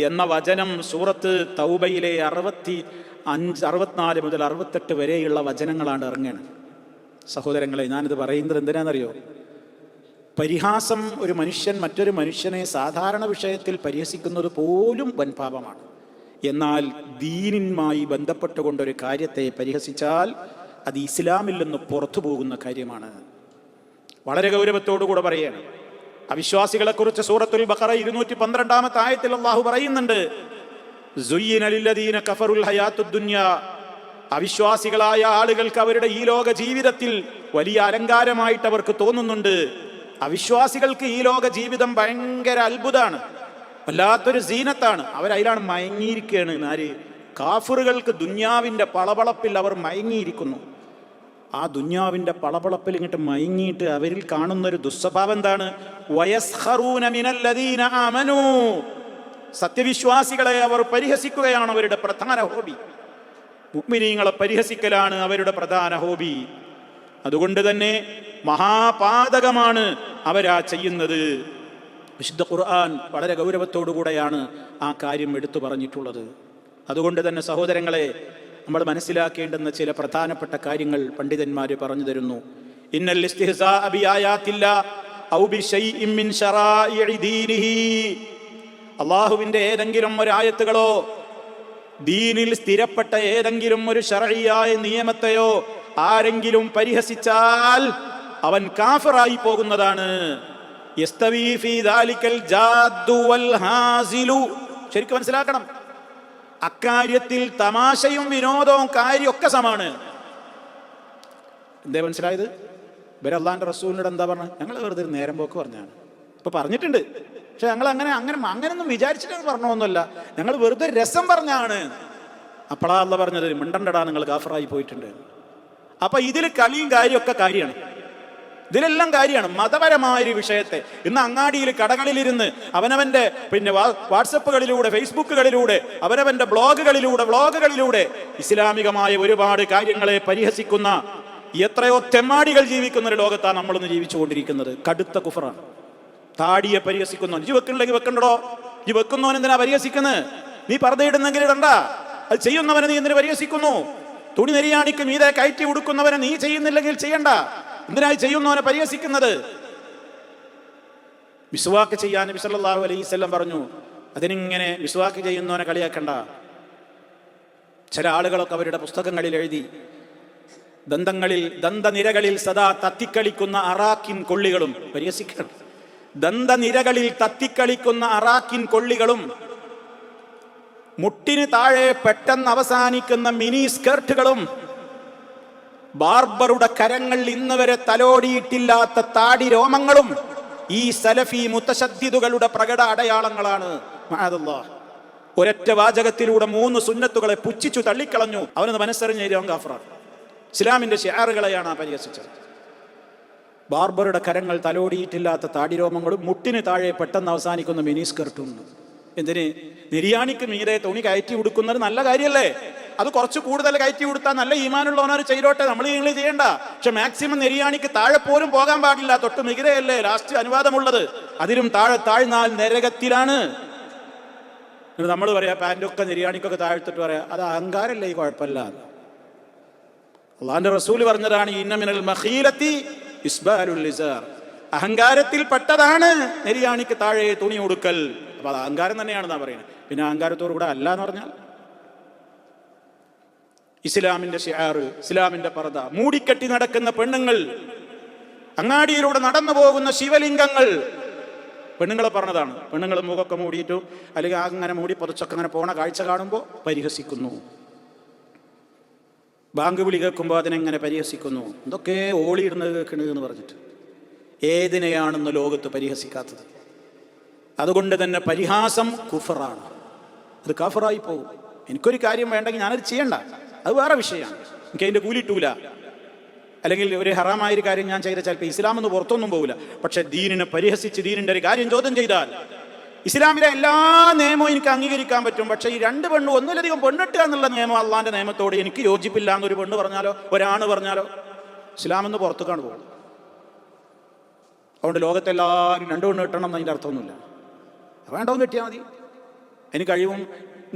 എന്ന വചനം സൂറത്ത് തൗബയിലെ 64 മുതൽ 68 വരെയുള്ള വചനങ്ങളാണ് ഇറങ്ങുന്നത്. സഹോദരങ്ങളെ, ഞാനിത് പറയുന്നത് എന്തിനാണെന്നറിയോ? പരിഹാസം, ഒരു മനുഷ്യൻ മറ്റൊരു മനുഷ്യനെ സാധാരണ വിഷയത്തിൽ പരിഹസിക്കുന്നത് പോലും വൻപാപമാണ്. എന്നാൽ ദീനുമായി ബന്ധപ്പെട്ടുകൊണ്ടൊരു കാര്യത്തെ പരിഹസിച്ചാൽ അത് ഇസ്ലാമിൽ നിന്ന് പുറത്തു പോകുന്ന കാര്യമാണ്. വളരെ ഗൗരവത്തോടുകൂടെ പറയുകയാണ്. അവിശ്വാസികളെക്കുറിച്ച് സൂറത്തുൽ ബഖറ 212 ആയത്തിൽ അല്ലാഹു പറയുന്നുണ്ട്, സുയ്യിന ലില്ലദീന കഫറുൽ ഹയാത്തുദ് ദുനിയാ, അവിശ്വാസികളായ ആളുകൾക്ക് അവരുടെ ഈ ലോക ജീവിതത്തിൽ വലിയ അലങ്കാരമായിട്ട് അവർക്ക് തോന്നുന്നുണ്ട്. അവിശ്വാസികൾക്ക് ഈ ലോക ജീവിതം ഭയങ്കര അത്ഭുതമാണ്. വല്ലാത്തൊരു സീനത്താണ്. അവരതിലാണ് മയങ്ങിയിരിക്കുകയാണ്. ആര്? കാഫിറുകൾക്ക് ദുന്യാവിൻ്റെ പളപളപ്പിൽ അവർ മയങ്ങിയിരിക്കുന്നു. ആ ദുന്യാവിൻ്റെ പളപളപ്പിൽ ഇങ്ങോട്ട് മയങ്ങിയിട്ട് അവരിൽ കാണുന്നൊരു ദുസ്വഭാവം എന്താണ്? വയസ്ഖറൂന മിനല്ലദീന ആമനൂ, സത്യവിശ്വാസികളെ അവർ പരിഹസിക്കുകയാണ് അവരുടെ പ്രധാന ഹോബി. മുഅ്മിനീങ്ങളെ പരിഹസിക്കലാണ് അവരുടെ പ്രധാന ഹോബി. അതുകൊണ്ട് തന്നെ മഹാപാതകമാണ് അവരാ ചെയ്യുന്നത്. വിശുദ്ധ ഖുർആൻ വളരെ ഗൗരവത്തോടുകൂടെയാണ് ആ കാര്യം എടുത്തു പറഞ്ഞിട്ടുള്ളത്. അതുകൊണ്ട് തന്നെ സഹോദരങ്ങളെ, നമ്മൾ മനസ്സിലാക്കേണ്ടുന്ന ചില പ്രധാനപ്പെട്ട കാര്യങ്ങൾ പണ്ഡിതന്മാർ പറഞ്ഞു തരുന്നു. ഇന്നൽ ഇസ്തിഹ്സാഅ ബിആയാതില്ലാ ഔ ബിശൈഇൻ മിൻ ശറാഇഇ ദീനിഹി, അല്ലാഹുവിൻ്റെ ഏതെങ്കിലും ഒരു ആയത്തുകളോ ദീനിൽ സ്ഥിരപ്പെട്ട ഏതെങ്കിലും ഒരു ശർഈയായ നിയമത്തെയോ ആരെങ്കിലും പരിഹസിച്ചാൽ അവൻ കാഫിറായി പോകുന്നതാണ്. യസ്തവീ ഫീ ദാലികൽ ജാദ്ദു വൽ ഹാസിലു, ശരിക്കും മനസ്സിലാക്കണം. അക്കാര്യത്തിൽ തമാശയും വിനോദവും കാര്യമൊക്കെ സമാണ്. എന്തേ മനസ്സിലായത്? ഇവർ അള്ളാഹിൻ്റെ റസൂലിനോട് എന്താ പറഞ്ഞത്? ഞങ്ങൾ വെറുതെ നേരം പോക്ക് പറഞ്ഞാണ്. ഇപ്പൊ പറഞ്ഞിട്ടുണ്ട്, പക്ഷെ ഞങ്ങൾ അങ്ങനെയൊന്നും വിചാരിച്ചിട്ട് പറഞ്ഞൊന്നുമല്ല, ഞങ്ങൾ വെറുതെ രസം പറഞ്ഞാണ്. അപ്പോഴാ അള്ളാഹ് പറഞ്ഞത്, മിണ്ടണ്ടടാ, നിങ്ങൾ കാഫിറായി പോയിട്ടുണ്ട്. അപ്പൊ ഇതിൽ കളിയും കാര്യമൊക്കെ കാര്യമാണ്. ഇതിലെല്ലാം കാര്യമാണ്. മതപരമായൊരു വിഷയത്തെ ഇന്ന് അങ്ങാടിയിൽ കടകളിലിരുന്ന് അവനവന്റെ വാട്സപ്പുകളിലൂടെ, ഫേസ്ബുക്കുകളിലൂടെ, അവനവന്റെ വ്ളോഗുകളിലൂടെ ഇസ്ലാമികമായ ഒരുപാട് കാര്യങ്ങളെ പരിഹസിക്കുന്ന എത്രയോ തെമ്മാടികൾ ജീവിക്കുന്ന ഒരു ലോകത്താണ് നമ്മളൊന്ന് ജീവിച്ചുകൊണ്ടിരിക്കുന്നത്. കടുത്ത കുഫറാണ്. താടിയെ പരിഹസിക്കുന്നു. നീ വെക്കണില്ലെങ്കിൽ വെക്കണ്ടോ? നീ വെക്കുന്നവൻ എന്തിനാ പരിഹസിക്കുന്നത്? നീ പർദ്ദയിടുന്നെങ്കിൽ ഇടണ്ട. അത് ചെയ്യുന്നവനെ നീ എന്തിനു പരിഹസിക്കുന്നു? തുണി നെരിയാണിക്ക് മീതെ കയറ്റി ഉടുക്കുന്നവനെ നീ ചെയ്യുന്നില്ലെങ്കിൽ ചെയ്യണ്ട. എന്തിനായി ചെയ്യുന്നവനെ പരിഹസിക്കുന്നത്? മിസ്വാക്ക് ചെയ്യാൻ നബി സല്ലല്ലാഹു അലൈഹി വസല്ലം പറഞ്ഞു. അതിനിങ്ങനെ മിസ്വാക്ക് ചെയ്യുന്നവനെ കളിയാക്കണ്ട. ചില ആളുകളൊക്കെ അവരുടെ പുസ്തകങ്ങളിൽ എഴുതി, ദന്തനിരകളിൽ സദാ തത്തിക്കളിക്കുന്ന അറാക്കിൻ കൊള്ളികളും പരിഹസിക്കണം. ദന്തനിരകളിൽ തത്തിക്കളിക്കുന്ന അറാക്കിൻ കൊള്ളികളും, മുട്ടിന് താഴെ പെട്ടെന്ന് അവസാനിക്കുന്ന മിനി സ്കർട്ടുകളും, ബാർബറുടെ കരങ്ങൾ ഇന്ന് വരെ തലോടിയിട്ടില്ലാത്ത താടി രോമങ്ങളും ഈ സലഫി മുത്തശദ്ദിദുകളുടെ പ്രകട അടയാളങ്ങളാണ്. മഅദല്ലാഹ്. ഒരൊറ്റ വാചകത്തിലൂടെ 3 സുന്നത്തുകളെ പുച്ഛിച്ചു തള്ളിക്കളഞ്ഞു. അവനത് മനസ്സറിഞ്ഞ ഗാഫറാണ്. ഇസ്ലാമിന്റെ ശിആറുകളെയാണ് ആ പരിഹസിച്ചത്. ബാർബറുടെ കരങ്ങൾ തലോടിയിട്ടില്ലാത്ത താടി രോമങ്ങളും, മുട്ടിന് താഴെ പെട്ടെന്ന് അവസാനിക്കുന്ന മിനി സ്കർട്ടും. എന്തിന്? നിര്യാണിക്ക് മീതെ തുണി കയറ്റി ഉടുക്കുന്നത് നല്ല കാര്യമല്ലേ? അത് കുറച്ച് കൂടുതൽ കയറ്റി കൊടുത്താൽ നല്ല ഈമാനുള്ളവനവർ ചെയ്തോട്ടെ, നമ്മൾ നിങ്ങൾ ചെയ്യണ്ട. പക്ഷെ മാക്സിമം നെരിയാണിക്ക് താഴെ പോലും പോകാൻ പാടില്ല. തൊട്ട് മികരയല്ലേ ലാസ്റ്റ് അനുവാദമുള്ളത്. അതിലും താഴെ താഴ്ന്നാൽ നരകത്തിലാണ്. നമ്മൾ പറയാ പാൻറ്റൊക്കെ നെരിയാണിക്കൊക്കെ താഴ്ത്തിട്ട് പറയാ, അത് അഹങ്കാരല്ലേ? ഈ കുഴപ്പമില്ല. അള്ളാഹിന്റെ റസൂല് പറഞ്ഞതാണ്, ഇന്ന മിനൽ മഖീലത്തി ഇസ്ബാലുൽ ഇസാർ, അഹങ്കാരത്തിൽ പെട്ടതാണ് നെരിയാണിക്ക് താഴെ തുണി ഉടുക്കൽ. അപ്പൊ അത് അഹങ്കാരം തന്നെയാണെന്നാ പറയുന്നത്. പിന്നെ അഹങ്കാരത്തോടു കൂടെ അല്ല എന്ന് പറഞ്ഞാൽ ഇസ്ലാമിന്റെ ശിആർ, ഇസ്ലാമിന്റെ പർദ, മൂടിക്കെട്ടി നടക്കുന്ന പെണ്ണുങ്ങൾ, അങ്ങാടിയിലൂടെ നടന്നു പോകുന്ന ശിവലിംഗങ്ങൾ, പെണ്ണുങ്ങളെ പറഞ്ഞതാണ്. പെണ്ണുങ്ങൾ മുഖമൊക്കെ മൂടിയിട്ടു അല്ലെങ്കിൽ അങ്ങനെ മൂടി പുറച്ചൊക്കെ അങ്ങനെ പോണ കാഴ്ച കാണുമ്പോൾ പരിഹസിക്കുന്നു. ബാങ്ക് വിളി കേൾക്കുമ്പോൾ അതിനെങ്ങനെ പരിഹസിക്കുന്നു. എന്തൊക്കെ ഓളിയിടുന്നത് കേൾക്കണെന്ന് പറഞ്ഞിട്ട്. ഏതിനെയാണെന്ന് ലോകത്ത് പരിഹസിക്കാത്തത്? അതുകൊണ്ട് തന്നെ പരിഹാസം കുഫറാണ്. അത് കാഫറായി പോകും. എനിക്കൊരു കാര്യം വേണ്ടെങ്കിൽ ഞാനത് ചെയ്യണ്ട, അത് വേറെ വിഷയമാണ്. എനിക്ക് അതിൻ്റെ കൂലിട്ടൂല. അല്ലെങ്കിൽ ഒരു ഹറാമായൊരു കാര്യം ഞാൻ ചെയ്ത ചിലപ്പോൾ ഇസ്ലാമെന്ന് പുറത്തൊന്നും പോകില്ല. പക്ഷെ ദീനിനെ പരിഹസിച്ച് ദീനിൻ്റെ ഒരു കാര്യം ചോദ്യം ചെയ്താൽ ഇസ്ലാമിലെ എല്ലാ നിയമവും എനിക്ക് അംഗീകരിക്കാൻ പറ്റും. പക്ഷേ ഈ 2 പെണ്ണും ഒന്നിലധികം പെണ്ണിട്ടുക എന്നുള്ള നിയമം, അള്ളാഹിൻ്റെ നിയമത്തോട് എനിക്ക് യോജിപ്പില്ല എന്നൊരു പെണ്ണ് പറഞ്ഞാലോ ഒരാണ് പറഞ്ഞാലോ ഇസ്ലാമെന്ന് പുറത്തേക്കാണ് പോകുന്നത്. അതുകൊണ്ട് ലോകത്തെല്ലാവരും 2 പെണ്ണ് കിട്ടണം എന്നതിൻ്റെ അർത്ഥമൊന്നുമില്ല. വേണ്ടവും കിട്ടിയാൽ മതി. എനിക്ക് കഴിവും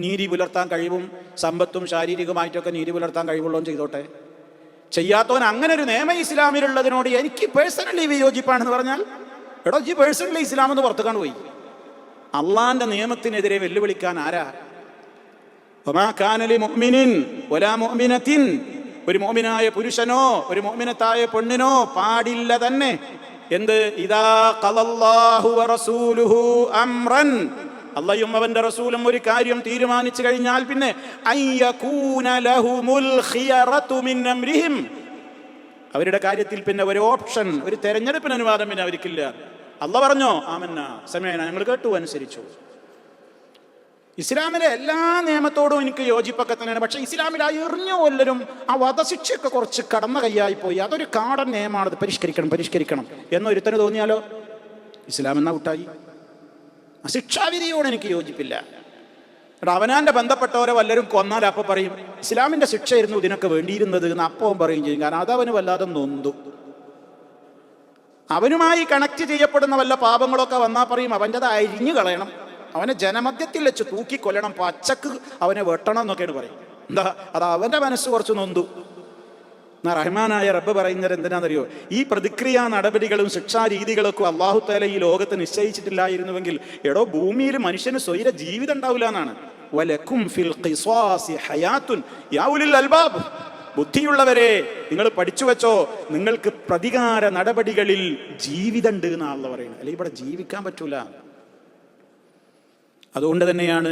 നീതി പുലർത്താൻ കഴിവും സമ്പത്തും ശാരീരികമായിട്ടൊക്കെ നീതി പുലർത്താൻ കഴിവുള്ളവൻ ചെയ്തോട്ടെ. ചെയ്യാത്തവൻ അങ്ങനെ ഒരു നിയമം ഇസ്ലാമിലുള്ളതിനോട് എനിക്ക് പേഴ്സണലി വിയോജിപ്പാണെന്ന് പറഞ്ഞാൽ, എടോ ഈ പേഴ്സണലി ഇസ്ലാമെന്ന് പുറത്തേക്കാണ് പോയി. അള്ളാന്റെ നിയമത്തിനെതിരെ വെല്ലുവിളിക്കാൻ ആരാ? വമാ കാന ലിമുഅ്മിനിൻ വലാ മുഅ്മിനത്തിൻ, ഒരു മുഅ്മിനായ പുരുഷനോ ഒരു മുഅ്മിനത്തായ പെണ്ണിനോ പാടില്ല തന്നെ. എന്ത്? ഇദാ ഖലല്ലാഹു വറസൂലുഹു അംറൻ, അല്ലാഹുവും അവന്റെ റസൂലും ഒരു കാര്യം തീരുമാനിച്ചു കഴിഞ്ഞാൽ പിന്നെ അയ്യകൂന ലഹുമുൽ ഖിയറതു മിൻ അംരിഹിം, അവരുടെ കാര്യത്തിൽ പിന്നെ ഒരു ഓപ്ഷൻ, ഒരു തെരഞ്ഞെടുപ്പിന് അനുവാദം പിന്നെ അവർക്കില്ല. അള്ളാഹ് പറഞ്ഞോ ആമന്ന സമയന, ഞങ്ങൾ കേട്ടു അനുസരിച്ചു. ഇസ്ലാമിലെ എല്ലാ നിയമത്തോടും എനിക്ക് യോജിപ്പൊക്കെ തന്നെയാണ്. പക്ഷേ ഇസ്ലാമിൽ ആ എറിഞ്ഞു കൊല്ലലും ആ വധശിക്ഷയൊക്കെ കുറച്ച് കടന്ന കൈയായി പോയി. അതൊരു കാടൻ നിയമമാണത്, പരിഷ്കരിക്കണം എന്നൊരുത്തന് തോന്നിയാലോ ഇസ്ലാം എന്നാ വിട്ടായി. ആ ശിക്ഷാവിധിയോട് എനിക്ക് യോജിപ്പില്ല. അവനാൻ്റെ ബന്ധപ്പെട്ടവരെ വല്ലരും കൊന്നാൽ അപ്പം പറയും ഇസ്ലാമിൻ്റെ ശിക്ഷയായിരുന്നു ഇതിനൊക്കെ വേണ്ടിയിരുന്നത് എന്ന് അപ്പവും പറയും ചെയ്യും. കാരണം അതവന് വല്ലാതെ നൊന്തു. അവനുമായി കണക്ട് ചെയ്യപ്പെടുന്ന വല്ല പാപങ്ങളൊക്കെ വന്നാൽ പറയും അവൻ്റെത് അരിഞ്ഞു കളയണം, അവനെ ജനമധ്യത്തിൽ വെച്ച് തൂക്കിക്കൊല്ലണം, പച്ചക്ക് അവനെ വെട്ടണം എന്നൊക്കെയാണ് പറയും. എന്താ അത് അവൻ്റെ മനസ്സ് കുറച്ച് നൊന്തു. എന്നാ റഹ്മാനായ റബ്ബ് പറയുന്നത് എന്തിനാണെന്നറിയോ? ഈ പ്രതിക്രിയാ നടപടികളും ശിക്ഷാരീതികളൊക്കെ അല്ലാഹു തആല ഈ ലോകത്ത് നിശ്ചയിച്ചിട്ടില്ലായിരുന്നുവെങ്കിൽ എടോ ഭൂമിയിൽ മനുഷ്യന് സ്വൈര ജീവിതം ഉണ്ടാവില്ല എന്നാണ്. വലക്കും ഫിൽ ഖിസാസി ഹയാത്തുൻ യാ ഉലിൽ അൽബാബ്, ബുദ്ധിയുള്ളവരെ നിങ്ങൾ പഠിച്ചു വെച്ചോ, നിങ്ങൾക്ക് പ്രതികാര നടപടികളിൽ ജീവിതം ഉണ്ട് എന്നാണ് അല്ലാഹു പറയുന്നത്. അല്ലെങ്കിൽ ഇവിടെ ജീവിക്കാൻ പറ്റൂല. അതുകൊണ്ട് തന്നെയാണ്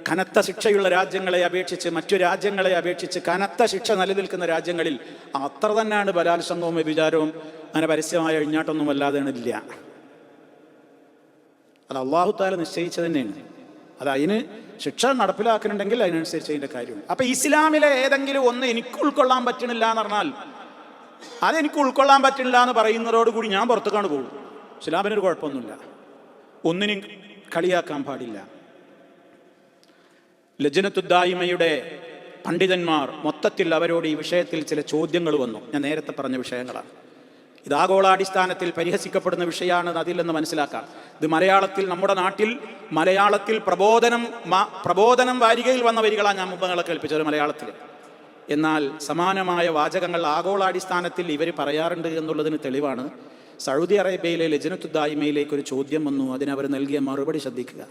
കനത്ത ശിക്ഷയുള്ള രാജ്യങ്ങളെ അപേക്ഷിച്ച്, മറ്റു രാജ്യങ്ങളെ അപേക്ഷിച്ച് കനത്ത ശിക്ഷ നിലനിൽക്കുന്ന രാജ്യങ്ങളിൽ അത്ര തന്നെയാണ് ബലാത്സംഗവും വ്യഭിചാരവും അങ്ങനെ പരസ്യമായ അഴിഞ്ഞാട്ടൊന്നും വല്ലാതെ ഇല്ല. അത് അല്ലാഹു തആല നിശ്ചയിച്ചത് തന്നെയാണ്. അത് അതിന് ശിക്ഷ നടപ്പിലാക്കുന്നുണ്ടെങ്കിൽ അതിനനുസരിച്ച് അതിൻ്റെ കാര്യമുണ്ട്. അപ്പം ഇസ്ലാമിലെ ഏതെങ്കിലും ഒന്ന് എനിക്ക് ഉൾക്കൊള്ളാൻ പറ്റണില്ല എന്ന് പറഞ്ഞാൽ അതെനിക്ക് ഉൾക്കൊള്ളാൻ പറ്റില്ല എന്ന് പറയുന്നതോടുകൂടി ഞാൻ പുറത്തേക്കാണ് പോകും. ഇസ്ലാമിനൊരു കുഴപ്പമൊന്നുമില്ല, ഒന്നിനും കളിയാക്കാൻ പാടില്ല. ലജ്നത്തുദ്ദായിമയുടെ പണ്ഡിതന്മാർ മൊത്തത്തിൽ അവരോട് ഈ വിഷയത്തിൽ ചില ചോദ്യങ്ങൾ വന്നു. ഞാൻ നേരത്തെ പറഞ്ഞ വിഷയങ്ങളാണ്. ഇത് ആഗോളാടിസ്ഥാനത്തിൽ പരിഹസിക്കപ്പെടുന്ന വിഷയമാണ്, അതില്ലെന്ന് മനസ്സിലാക്കാം. ഇത് മലയാളത്തിൽ, നമ്മുടെ നാട്ടിൽ മലയാളത്തിൽ പ്രബോധനം വാരികയിൽ വന്ന വരികളാണ് ഞാൻ മുമ്പ് നിങ്ങളെ കേൾപ്പിച്ചത് മലയാളത്തിൽ. എന്നാൽ സമാനമായ വാചകങ്ങൾ ആഗോളാടിസ്ഥാനത്തിൽ ഇവർ പറയാറുണ്ട് എന്നുള്ളതിന് തെളിവാണ് സൗദി അറേബ്യയിലെ ലജ്നത്തുദ്ദായിമയിലേക്ക് ഒരു ചോദ്യം വന്നു. അതിനവർ നൽകിയ മറുപടി ശ്രദ്ധിക്കുക.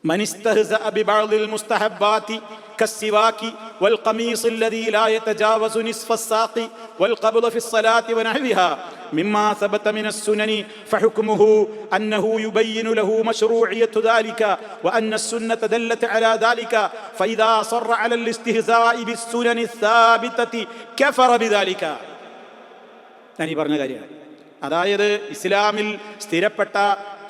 من استهزأ ببعض المستحبات كالسواك والقميص الذي لا يتجاوز نصف الساق والقبض في الصلاة ونحوها مما ثبت من السنن فحكمه أنه يبين له مشروعية ذلك وأن السنة دلت على ذلك فإذا صر على الاستهزاء بالسنن الثابتة كفر بذلك. يعني പറഞ്ഞ കാര്യമാണ്. അതായത് ഇസ്ലാമിൽ സ്ഥിരപ്പെട്ട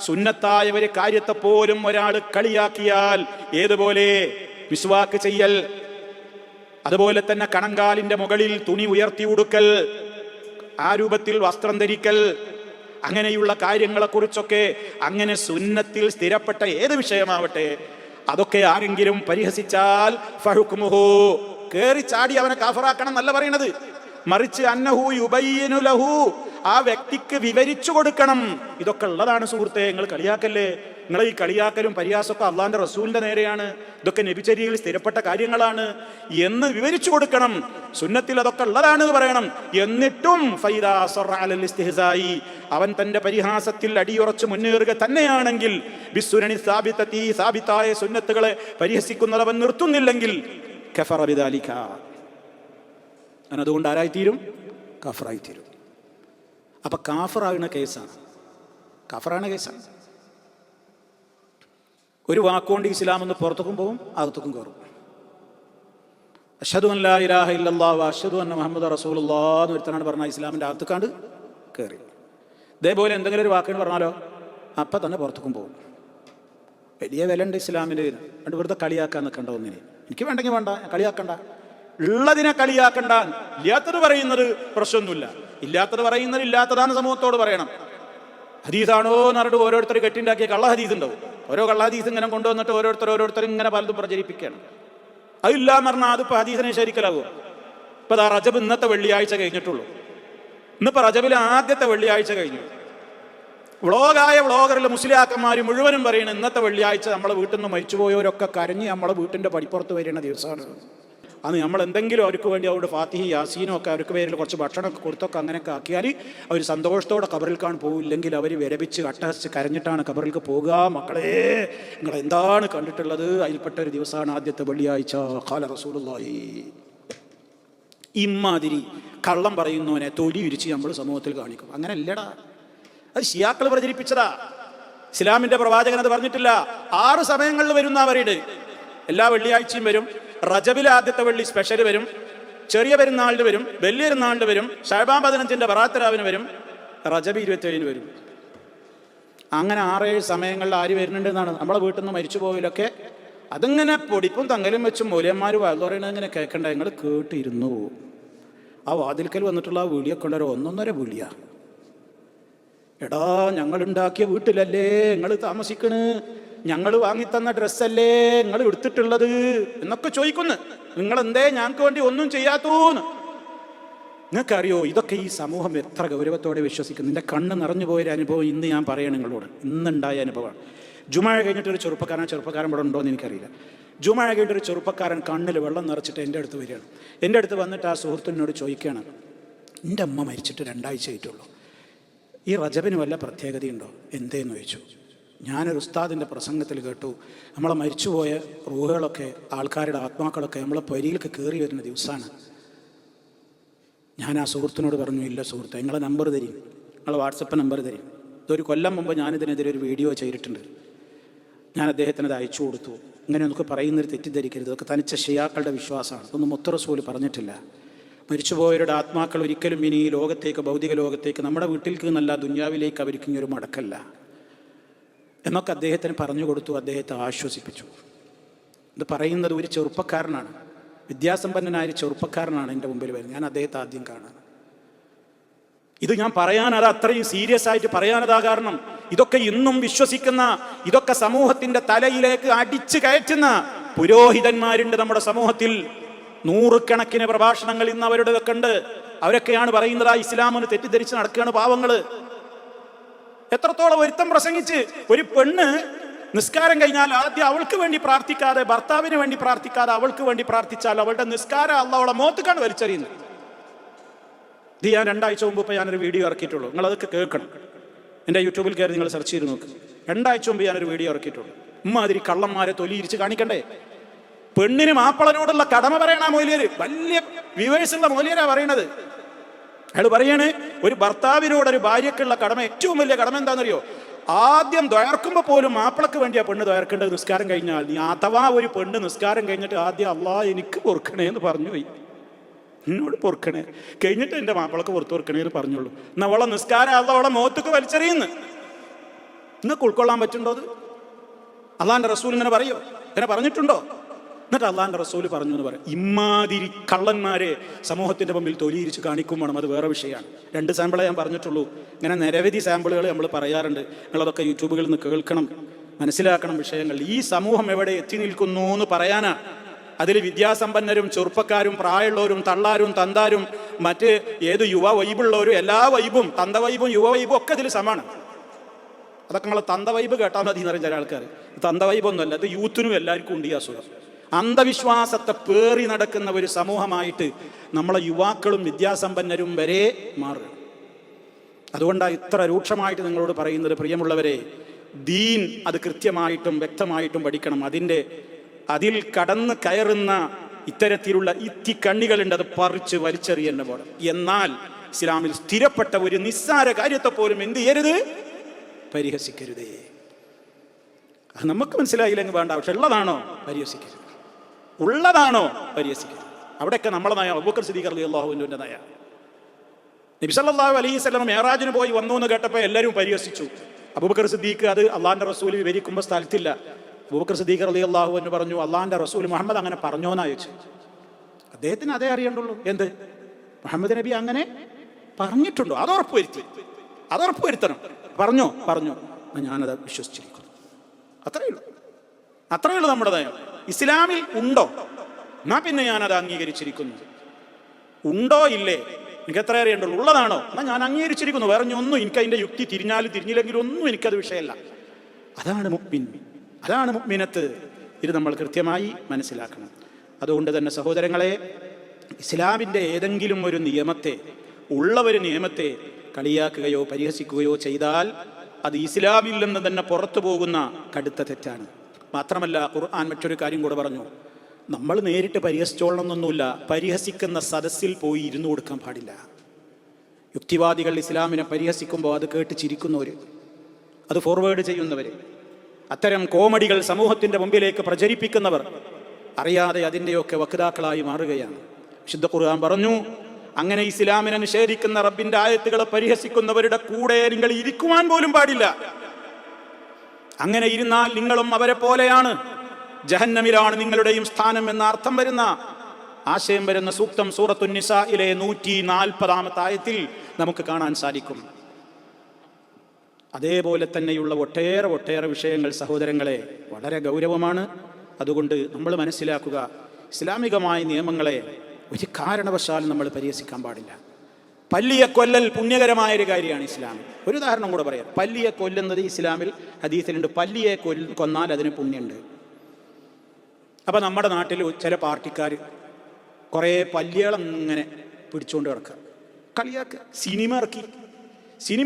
സുന്നത്തായ ഒരു കാര്യത്തെ പോലും ഒരാൾ കളിയാക്കിയാൽ, ഏതുപോലെ മിസ്വാക്ക് ചെയ്യൽ, അതുപോലെ തന്നെ കണങ്കാലിന്റെ മുകളിൽ തുണി ഉയർത്തി ഉടുക്കൽ, ആ രൂപത്തിൽ വസ്ത്രം ധരിക്കൽ, അങ്ങനെയുള്ള കാര്യങ്ങളെക്കുറിച്ചൊക്കെ, അങ്ങനെ സുന്നത്തിൽ സ്ഥിരപ്പെട്ട ഏത് വിഷയമാവട്ടെ അതൊക്കെ ആരെങ്കിലും പരിഹസിച്ചാൽ ഫഹുക്മുഹു, കേറി ചാടി അവനെ കാഫറാക്കണം എന്നല്ല പറയണത്. മറിച്ച് അന്നഹു യുബയ്യിനു ലഹു, ആ വ്യക്തിക്ക് വിവരിച്ചു കൊടുക്കണം. ഇതൊക്കെ ഉള്ളതാണ് സുഹൃത്തെ, നിങ്ങൾ കളിയാക്കല്ലേ. നിങ്ങൾ ഈ കളിയാക്കലും പരിഹാസമൊക്കെ അള്ളാന്റെ റസൂലിന്റെ നേരെയാണ്, ഇതൊക്കെ നബിചര്യയിൽ സ്ഥിരപ്പെട്ട കാര്യങ്ങളാണ് എന്ന് വിവരിച്ചു കൊടുക്കണം. സുന്നത്തിൽ അതൊക്കെ ഉള്ളതാണ് പറയണം. എന്നിട്ടും ഫൈദാ സറ അലൽ ഇസ്തിഹ്സായി, അവൻ തന്റെ പരിഹാസത്തിൽ അടിയുറച്ച് മുന്നേറുക തന്നെയാണെങ്കിൽ ബിസ്സുനനി സാബിതതി, സാബിതായ സുന്നത്തുകളെ പരിഹസിക്കുന്നത് അവൻ നിർത്തുന്നില്ലെങ്കിൽ കഫറ ബിദാലിക, അതുകൊണ്ട് ആരായിത്തീരും? കാഫറായിത്തീരും. അപ്പൊ കാഫറാകുന്ന കേസാണ്, കാഫറാണ് കേസാണ്. ഒരു വാക്കുകൊണ്ട് ഇസ്ലാം എന്ന് പുറത്തേക്കും പോകും, അകത്തേക്കും കയറും. അഷ്ഹദു അൻ ലാ ഇലാഹ ഇല്ലല്ലാഹു അഷ്ഹദു അന്ന മുഹമ്മദ് റസൂലുള്ളാഹ് എന്ന് ഒരുത്തനാണ് പറഞ്ഞാൽ ഇസ്ലാമിൻ്റെ അകത്തേക്കാണ്ട് കയറി. ഇതേപോലെ എന്തെങ്കിലും ഒരു വാക്കുകൾ പറഞ്ഞാലോ അപ്പം തന്നെ പുറത്തേക്കും പോകും. വലിയ വില ഉണ്ട് ഇസ്ലാമിന്. രണ്ട് വെറുതെ കളിയാക്കാൻ നിൽക്കണ്ട ഒന്നിനെ. എനിക്ക് വേണ്ടെങ്കിൽ വേണ്ട, കളിയാക്കണ്ട. ഉള്ളതിനെ കളിയാക്കണ്ട. ഇല്ലാത്തത് പറയുന്നത് പ്രശ്നമൊന്നുമില്ല. ഇല്ലാത്തത് പറയുന്നത് ഇല്ലാത്തതാണ് സമൂഹത്തോട് പറയണം. ഹദീസാണോ എന്ന് പറഞ്ഞിട്ട് ഓരോരുത്തർ കെട്ടിണ്ടാക്കിയ കള്ള ഹദീസ് ഉണ്ടാവും. ഓരോ കള്ള ഹദീസ് ഇങ്ങനെ കൊണ്ടുവന്നിട്ട് ഓരോരുത്തർ ഇങ്ങനെ പലതും പ്രചരിപ്പിക്കുകയാണ്. അതില്ല എന്ന് പറഞ്ഞാൽ അതിപ്പോൾ ഹദീസിനെ ശരിക്കലാകുമോ? ഇപ്പം അതാ റജബ് ഇന്നത്തെ വെള്ളിയാഴ്ച കഴിഞ്ഞിട്ടുള്ളൂ. ഇന്നിപ്പോൾ റജബിലെ ആദ്യത്തെ വെള്ളിയാഴ്ച കഴിഞ്ഞു. വ്ളോഗറിൽ മുസ്ലിയാക്കന്മാർ മുഴുവനും പറയുന്നത് ഇന്നത്തെ വെള്ളിയാഴ്ച നമ്മളെ വീട്ടിൽ നിന്ന് മരിച്ചുപോയവരൊക്കെ കരഞ്ഞ് നമ്മളെ വീട്ടിൻ്റെ പടിപ്പുറത്ത് വരുന്ന ദിവസമാണ്. അന്ന് നമ്മൾ എന്തെങ്കിലും അവർക്ക് വേണ്ടി അവരുടെ ഫാത്തിഹി യാസീനും ഒക്കെ അവർക്ക് പേരിൽ കുറച്ച് ഭക്ഷണമൊക്കെ കൊടുത്തൊക്കെ അങ്ങനെയൊക്കെ ആക്കിയാൽ അവർ സന്തോഷത്തോടെ കബറിൽക്കാണ് പോകില്ലെങ്കിൽ അവർ വിരപിച്ച് അട്ടഹസിച്ച് കരഞ്ഞിട്ടാണ് കബറിലേക്ക് പോകുക. മക്കളെ നിങ്ങൾ എന്താണ് കണ്ടിട്ടുള്ളത്? അതിൽപ്പെട്ട ഒരു ദിവസമാണ് ആദ്യത്തെ വെള്ളിയാഴ്ച. ഖാല റസൂലുള്ളാഹി. ഇമ്മാതിരി കള്ളം പറയുന്നവനെ തൊലി വിരിച്ച് നമ്മൾ സമൂഹത്തിൽ കാണിക്കും. അങ്ങനെ അല്ലടാ, അത് ഷിയാക്കൾ പ്രചരിപ്പിച്ചതാ. ഇസ്ലാമിന്റെ പ്രവാചകൻ അത് പറഞ്ഞിട്ടില്ല. 6 സമയങ്ങളിൽ വരുന്ന അവരുടെ എല്ലാ വെള്ളിയാഴ്ചയും വരും. റജബിലെ ആദ്യത്തെ വെള്ളി സ്പെഷ്യൽ വരും, ചെറിയ പെരുന്നാളിന് വരും, വലിയ പെരുന്നാളിന് വരും, ശഅബാൻ 15 ബറാത്തരാവിന് വരും, റജബ് 27 വരും. അങ്ങനെ 6-7 സമയങ്ങളിൽ ആര് വരുന്നുണ്ട് എന്നാണ്. നമ്മളെ വീട്ടിൽ നിന്ന് മരിച്ചു പോയതിലൊക്കെ അതിങ്ങനെ പൊടിപ്പും തങ്ങലും വെച്ചും മൂല്യന്മാർ വാഴ്ന്നു പറയണത് ഇങ്ങനെ കേൾക്കണ്ട, നിങ്ങൾ കേട്ടിരുന്നു. ആ വാതിൽക്കൽ വന്നിട്ടുള്ള ആ വിളിയൊക്കെ ഉണ്ടൊരു ഒന്നൊന്നര വിളിയാ. എടാ, ഞങ്ങളുണ്ടാക്കിയ വീട്ടിലല്ലേ നിങ്ങൾ താമസിക്കണ്, ഞങ്ങൾ വാങ്ങിത്തന്ന ഡ്രസ്സല്ലേ നിങ്ങൾ എടുത്തിട്ടുള്ളത് എന്നൊക്കെ ചോദിക്കുന്നു. നിങ്ങളെന്തേ ഞങ്ങൾക്ക് വേണ്ടി ഒന്നും ചെയ്യാത്തൂന്ന്. നിങ്ങൾക്കറിയോ ഇതൊക്കെ ഈ സമൂഹം എത്ര ഗൗരവത്തോടെ വിശ്വസിക്കുന്നു? നിന്റെ കണ്ണ് നിറഞ്ഞു പോയൊരു അനുഭവം ഇന്ന് ഞാൻ പറയണം നിങ്ങളോട്. ഇന്നുണ്ടായ അനുഭവമാണ്. ജുമാ കഴിഞ്ഞിട്ടൊരു ചെറുപ്പക്കാരൻ ഇവിടെ ഉണ്ടോ എന്ന് എനിക്കറിയില്ല. ജുമാ കഴിഞ്ഞിട്ടൊരു ചെറുപ്പക്കാരൻ കണ്ണിൽ വെള്ളം നിറച്ചിട്ട് എൻ്റെ അടുത്ത് വരികയാണ്. എൻ്റെ അടുത്ത് വന്നിട്ട് ആ സുഹൃത്തിനോട് ചോദിക്കുകയാണ്, എൻ്റെ അമ്മ മരിച്ചിട്ട് 2 ആഴ്ച ആയിട്ടുള്ളൂ, ഈ റജബിന് വല്ല പ്രത്യേകതയുണ്ടോ എന്തേന്ന് ചോദിച്ചു. ഞാനൊരു ഉസ്താദിൻ്റെ പ്രസംഗത്തിൽ കേട്ടു, നമ്മളെ മരിച്ചുപോയ റൂഹുകളൊക്കെ, ആൾക്കാരുടെ ആത്മാക്കളൊക്കെ നമ്മളെ പൊരിയിലേക്ക് കയറി വരുന്ന ദിവസമാണ്. ഞാൻ ആ സുഹൃത്തിനോട് പറഞ്ഞു, ഇല്ല സുഹൃത്തെ, നിങ്ങളെ നമ്പർ തരും, നിങ്ങളെ വാട്സപ്പ് നമ്പർ തരും. ഇതൊരു കൊല്ലം മുമ്പ് ഞാനിതിനെതിരെ ഒരു വീഡിയോ ചെയ്തിട്ടുണ്ട്. ഞാൻ അദ്ദേഹത്തിന് അത് അയച്ചു കൊടുത്തു. ഇങ്ങനെ നമുക്ക് പറയുന്നൊരു തെറ്റിദ്ധരിക്കരുത്, ഇതൊക്കെ തനിച്ച ഷിയാക്കളുടെ വിശ്വാസമാണ്, ഇതൊന്നും മുത്ത് റസൂൽ പറഞ്ഞിട്ടില്ല. മരിച്ചുപോയവരുടെ ആത്മാക്കൾ ഒരിക്കലും ഇനി ഈ ലോകത്തേക്ക്, ഭൗതിക ലോകത്തേക്ക്, നമ്മുടെ വീട്ടിലേക്ക് എന്നല്ല ദുനിയാവിലേക്ക് അവർക്ക് ഇങ്ങനൊരു മടക്കല്ല എന്നൊക്കെ അദ്ദേഹത്തിന് പറഞ്ഞു കൊടുത്തു. അദ്ദേഹത്തെ ആശ്വസിപ്പിച്ചു. ഇത് പറയുന്നത് ഒരു ചെറുപ്പക്കാരനാണ്, വിദ്യാസമ്പന്നനായ ചെറുപ്പക്കാരനാണ് എൻ്റെ മുമ്പിൽ വരുന്നത്. ഞാൻ അദ്ദേഹത്തെ ആദ്യം കാണാൻ, ഇത് ഞാൻ പറയാനത് അത്രയും സീരിയസ് ആയിട്ട് പറയാനതാ കാരണം, ഇതൊക്കെ ഇന്നും വിശ്വസിക്കുന്ന, ഇതൊക്കെ സമൂഹത്തിന്റെ തലയിലേക്ക് അടിച്ചു കയറ്റുന്ന പുരോഹിതന്മാരുണ്ട് നമ്മുടെ സമൂഹത്തിൽ. 100 കണക്കിന് പ്രഭാഷണങ്ങൾ ഇന്ന് അവരുടെതൊക്കെ ഉണ്ട്. അവരൊക്കെയാണ് പറയുന്നത് ഇസ്ലാമിന് തെറ്റിദ്ധരിച്ച് നടക്കുകയാണ് പാവങ്ങള്. എത്രത്തോളം ഒരുത്തം പ്രസംഗിച്ച്, ഒരു പെണ്ണ് നിസ്കാരം കഴിഞ്ഞാൽ ആദ്യം അവൾക്ക് വേണ്ടി പ്രാർത്ഥിക്കാതെ, ഭർത്താവിന് വേണ്ടി പ്രാർത്ഥിക്കാതെ അവൾക്ക് വേണ്ടി പ്രാർത്ഥിച്ചാൽ അവളുടെ നിസ്കാരം അല്ലാഹ് അവളെ മോത്തുക്കാണ് വലിച്ചെറിയുന്നത്. ഇത് ഞാൻ 2 ആഴ്ച മുമ്പ് ഞാനൊരു വീഡിയോ ഇറക്കിയിട്ടുള്ളൂ. നിങ്ങളതൊക്കെ കേൾക്കണം. എൻ്റെ യൂട്യൂബിൽ കയറി നിങ്ങൾ സെർച്ച് ചെയ്ത് നോക്ക്. 2 ആഴ്ച മുമ്പ് ഞാനൊരു വീഡിയോ ഇറക്കിയിട്ടുള്ളൂ. ഇമ്മാതിരി കള്ളന്മാരെ തൊലിയിരിച്ച് കാണിക്കണ്ടേ? പെണ്ണിന് മാപ്പിളനോടുള്ള കടമ പറയണ മൗലിയര്, വലിയ വ്യൂവേഴ്സുള്ള മൗലിയരാ പറയണത്. അയാൾ പറയാണ്, ഒരു ഭർത്താവിനോടൊരു ഭാര്യക്കുള്ള കടമ, ഏറ്റവും വലിയ കടമ എന്താണെന്നറിയോ? ആദ്യം ദ്വയർക്കുമ്പോൾ പോലും മാപ്പിളക്ക് വേണ്ടിയാ പെണ്ണ് ദ്വയർക്കേണ്ടത്. നിസ്കാരം കഴിഞ്ഞാൽ നീ അഥവാ ഒരു പെണ്ണ് നിസ്കാരം കഴിഞ്ഞിട്ട് ആദ്യം അള്ളാഹ് എനിക്ക് പൊറുക്കണേ എന്ന് പറഞ്ഞു പോയി, എന്നോട് പൊറുക്കണേ, കഴിഞ്ഞിട്ട് എൻ്റെ മാപ്പിളക്ക് പുറത്ത് പൊറുക്കണേ എന്ന് പറഞ്ഞുള്ളൂ. എന്നാ അവളെ നിസ്കാരം അവളെ മുഖത്തേക്ക് വലിച്ചെറിയുന്നു. നിങ്ങൾക്ക് ഉൾക്കൊള്ളാൻ പറ്റുണ്ടോ? അത് അള്ളാഹിൻ്റെ റസൂൽ ഇങ്ങനെ പറയോ? ഇങ്ങനെ പറഞ്ഞിട്ടുണ്ടോ? എന്നിട്ട് അള്ളാഹിൻ്റെ റസൂൽ പറഞ്ഞു എന്ന് പറയും. ഇമാതിരി കള്ളന്മാരെ സമൂഹത്തിൻ്റെ മുമ്പിൽ തൊലിയിരിച്ച് കാണിക്കും വേണം. അത് വേറെ വിഷയമാണ്. 2 സാമ്പിളെ ഞാൻ പറഞ്ഞിട്ടുള്ളൂ. ഇങ്ങനെ നിരവധി സാമ്പിളുകൾ നമ്മൾ പറയാറുണ്ട്. നിങ്ങളതൊക്കെ യൂട്യൂബുകളിൽ നിന്ന് കേൾക്കണം, മനസ്സിലാക്കണം വിഷയങ്ങൾ. ഈ സമൂഹം എവിടെ എത്തി നിൽക്കുന്നു എന്ന് പറയാനാണ്. അതിൽ വിദ്യാസമ്പന്നരും ചെറുപ്പക്കാരും പ്രായമുള്ളവരും തള്ളാരും തന്താരും മറ്റ് ഏത് യുവ വൈബുള്ളവരും എല്ലാ വൈബും, തന്ത വൈബും യുവ വൈബും ഒക്കെ ഇതിൽ സമാണ്. അതൊക്കെ നമ്മൾ തന്ത വൈബ് കേട്ടാൽ മതി എന്ന് പറയുന്ന ചില ആൾക്കാർ. തന്ത വൈബൊന്നുമല്ല, അത് യൂത്തിനും എല്ലാവർക്കും ഉണ്ട് ഈ അസുഖം. അന്ധവിശ്വാസത്തെ പേറി നടക്കുന്ന ഒരു സമൂഹമായിട്ട് നമ്മളെ യുവാക്കളും വിദ്യാസമ്പന്നരും വരെ മാറുക. അതുകൊണ്ടാണ് ഇത്ര രൂക്ഷമായിട്ട് നിങ്ങളോട് പറയുന്നത്. പ്രിയമുള്ളവരെ, ദീൻ അത് കൃത്യമായിട്ടും വ്യക്തമായിട്ടും പഠിക്കണം. അതിൽ കടന്ന് കയറുന്ന ഇത്തരത്തിലുള്ള ഇത്തിക്കണ്ണികളുണ്ട്, അത് പറിച്ച് വലിച്ചെറിയുന്ന പോലെ. എന്നാൽ ഇസ്ലാമിൽ സ്ഥിരപ്പെട്ട ഒരു നിസ്സാര കാര്യത്തെ പോലും എന്ത് ചെയ്യരുത്? പരിഹസിക്കരുതേ. അത് നമുക്ക് മനസ്സിലായില്ലെങ്കിൽ വേണ്ട, പക്ഷെ ഉള്ളതാണോ പരിഹസിക്കരുത്, ഉള്ളതാണോ പരിഹസിക്കരുത്. അവിടെയൊക്കെ നമ്മളെ നയ അബൂബക്കർ സിദ്ദീഖ് റളിയല്ലാഹുവിന്റെ നയ. നബി സല്ലല്ലാഹു അലൈഹി വസല്ലം മിഅ്റാജിന് പോയി വന്നു എന്ന് കേട്ടപ്പോൾ എല്ലാവരും പരിഹസിച്ചു. അബൂബക്കർ സിദ്ദീഖ് അത് അള്ളാഹിന്റെ റസൂൽ വിവരിക്കുമ്പോൾ സ്ഥലത്തില്ല. അബൂബക്കർ സിദ്ദീഖ് റളിയല്ലാഹു അൻഹു പറഞ്ഞു, അള്ളാഹിന്റെ റസൂൽ മുഹമ്മദ് അങ്ങനെ പറഞ്ഞോന്നാ ചോദിച്ചു. അദ്ദേഹത്തിന് അതേ അറിയണ്ടുള്ളൂ. എന്ത്? മുഹമ്മദ് നബി അങ്ങനെ പറഞ്ഞിട്ടുണ്ടോ? അതുറപ്പ് വരുത്തണം. പറഞ്ഞു ഞാനത് വിശ്വസിച്ചിരിക്കുന്നു. അത്രയേ ഉള്ളൂ നമ്മുടെ നയം. ഇസ്ലാമിൽ ഉണ്ടോ? എന്നാ പിന്നെ ഞാനത് അംഗീകരിച്ചിരിക്കുന്നു. ഉണ്ടോ ഇല്ലേ എനിക്ക് എത്ര അറിയണ്ടുള്ളൂ. ഉള്ളതാണോ? എന്നാൽ ഞാൻ അംഗീകരിച്ചിരിക്കുന്നു. വേറെ ഒന്നും എനിക്ക് അതിൻ്റെ യുക്തി തിരിഞ്ഞാലും തിരിഞ്ഞില്ലെങ്കിലും ഒന്നും എനിക്കത് വിഷയമല്ല. അതാണ് മുഅ്മിൻ, അതാണ് മുഅ്മിനത്ത്. ഇത് നമ്മൾ കൃത്യമായി മനസ്സിലാക്കണം. അതുകൊണ്ട് തന്നെ സഹോദരങ്ങളെ, ഇസ്ലാമിൻ്റെ ഏതെങ്കിലും ഒരു നിയമത്തെ, ഉള്ള ഒരു നിയമത്തെ കളിയാക്കുകയോ പരിഹസിക്കുകയോ ചെയ്താൽ അത് ഇസ്ലാമിൽ നിന്ന് തന്നെ പുറത്തു പോകുന്ന കടുത്ത തെറ്റാണ്. മാത്രമല്ല ഖുർആൻ മറ്റൊരു കാര്യം കൂടെ പറഞ്ഞു, നമ്മൾ നേരിട്ട് പരിഹസിച്ചോളണമെന്നൊന്നുമില്ല, പരിഹസിക്കുന്ന സദസ്സിൽ പോയി ഇരുന്നു കൊടുക്കാൻ പാടില്ല. യുക്തിവാദികൾ ഇസ്ലാമിനെ പരിഹസിക്കുമ്പോൾ അത് കേട്ട് ചിരിക്കുന്നവർ, അത് ഫോർവേഡ് ചെയ്യുന്നവർ, അത്തരം കോമഡികൾ സമൂഹത്തിൻ്റെ മുമ്പിലേക്ക് പ്രചരിപ്പിക്കുന്നവർ അറിയാതെ അതിൻ്റെയൊക്കെ വക്താക്കളായി മാറുകയാണ്. വിശുദ്ധ ഖുർആൻ പറഞ്ഞു, അങ്ങനെ ഇസ്ലാമിനെ നിഷേധിക്കുന്ന റബ്ബിന്റെ ആയത്തുകളെ പരിഹസിക്കുന്നവരുടെ കൂടെ നിങ്ങൾ ഇരിക്കുവാൻ പോലും പാടില്ല. അങ്ങനെ ഇരുന്നാൽ നിങ്ങളും അവരെ പോലെയാണ്. ജഹന്നമിലാണ് നിങ്ങളുടെയും സ്ഥാനം എന്ന അർത്ഥം വരുന്ന ആശയം വരുന്ന സൂക്തം സൂറത്തുൻ നിസായിലെ 140 ആയത്തിൽ നമുക്ക് കാണാൻ സാധിക്കും. അതേപോലെ തന്നെയുള്ള ഒട്ടേറെ വിഷയങ്ങൾ സഹോദരങ്ങളെ വളരെ ഗൗരവമാണ്. അതുകൊണ്ട് നമ്മൾ മനസ്സിലാക്കുക, ഇസ്ലാമികമായ നിയമങ്ങളെ ഒരു കാരണവശാലും നമ്മൾ പരിഹസിക്കാൻ പാടില്ല. പല്ലിയെ കൊല്ലൽ പുണ്യകരമായൊരു കാര്യമാണ് ഇസ്ലാമിൽ. ഒരു ഉദാഹരണം കൂടെ പറയാം. പല്ലിയെ കൊല്ലുന്നത് ഇസ്ലാമിൽ ഹദീസിലുണ്ട്. പല്ലിയെ കൊന്നാൽ അതിന് പുണ്യമുണ്ട്. അപ്പം നമ്മുടെ നാട്ടിൽ ചില പാർട്ടിക്കാർ കുറേ പല്ലികളങ്ങനെ പിടിച്ചുകൊണ്ട് കിടക്കുക, കളിയാക്കുക, സിനിമ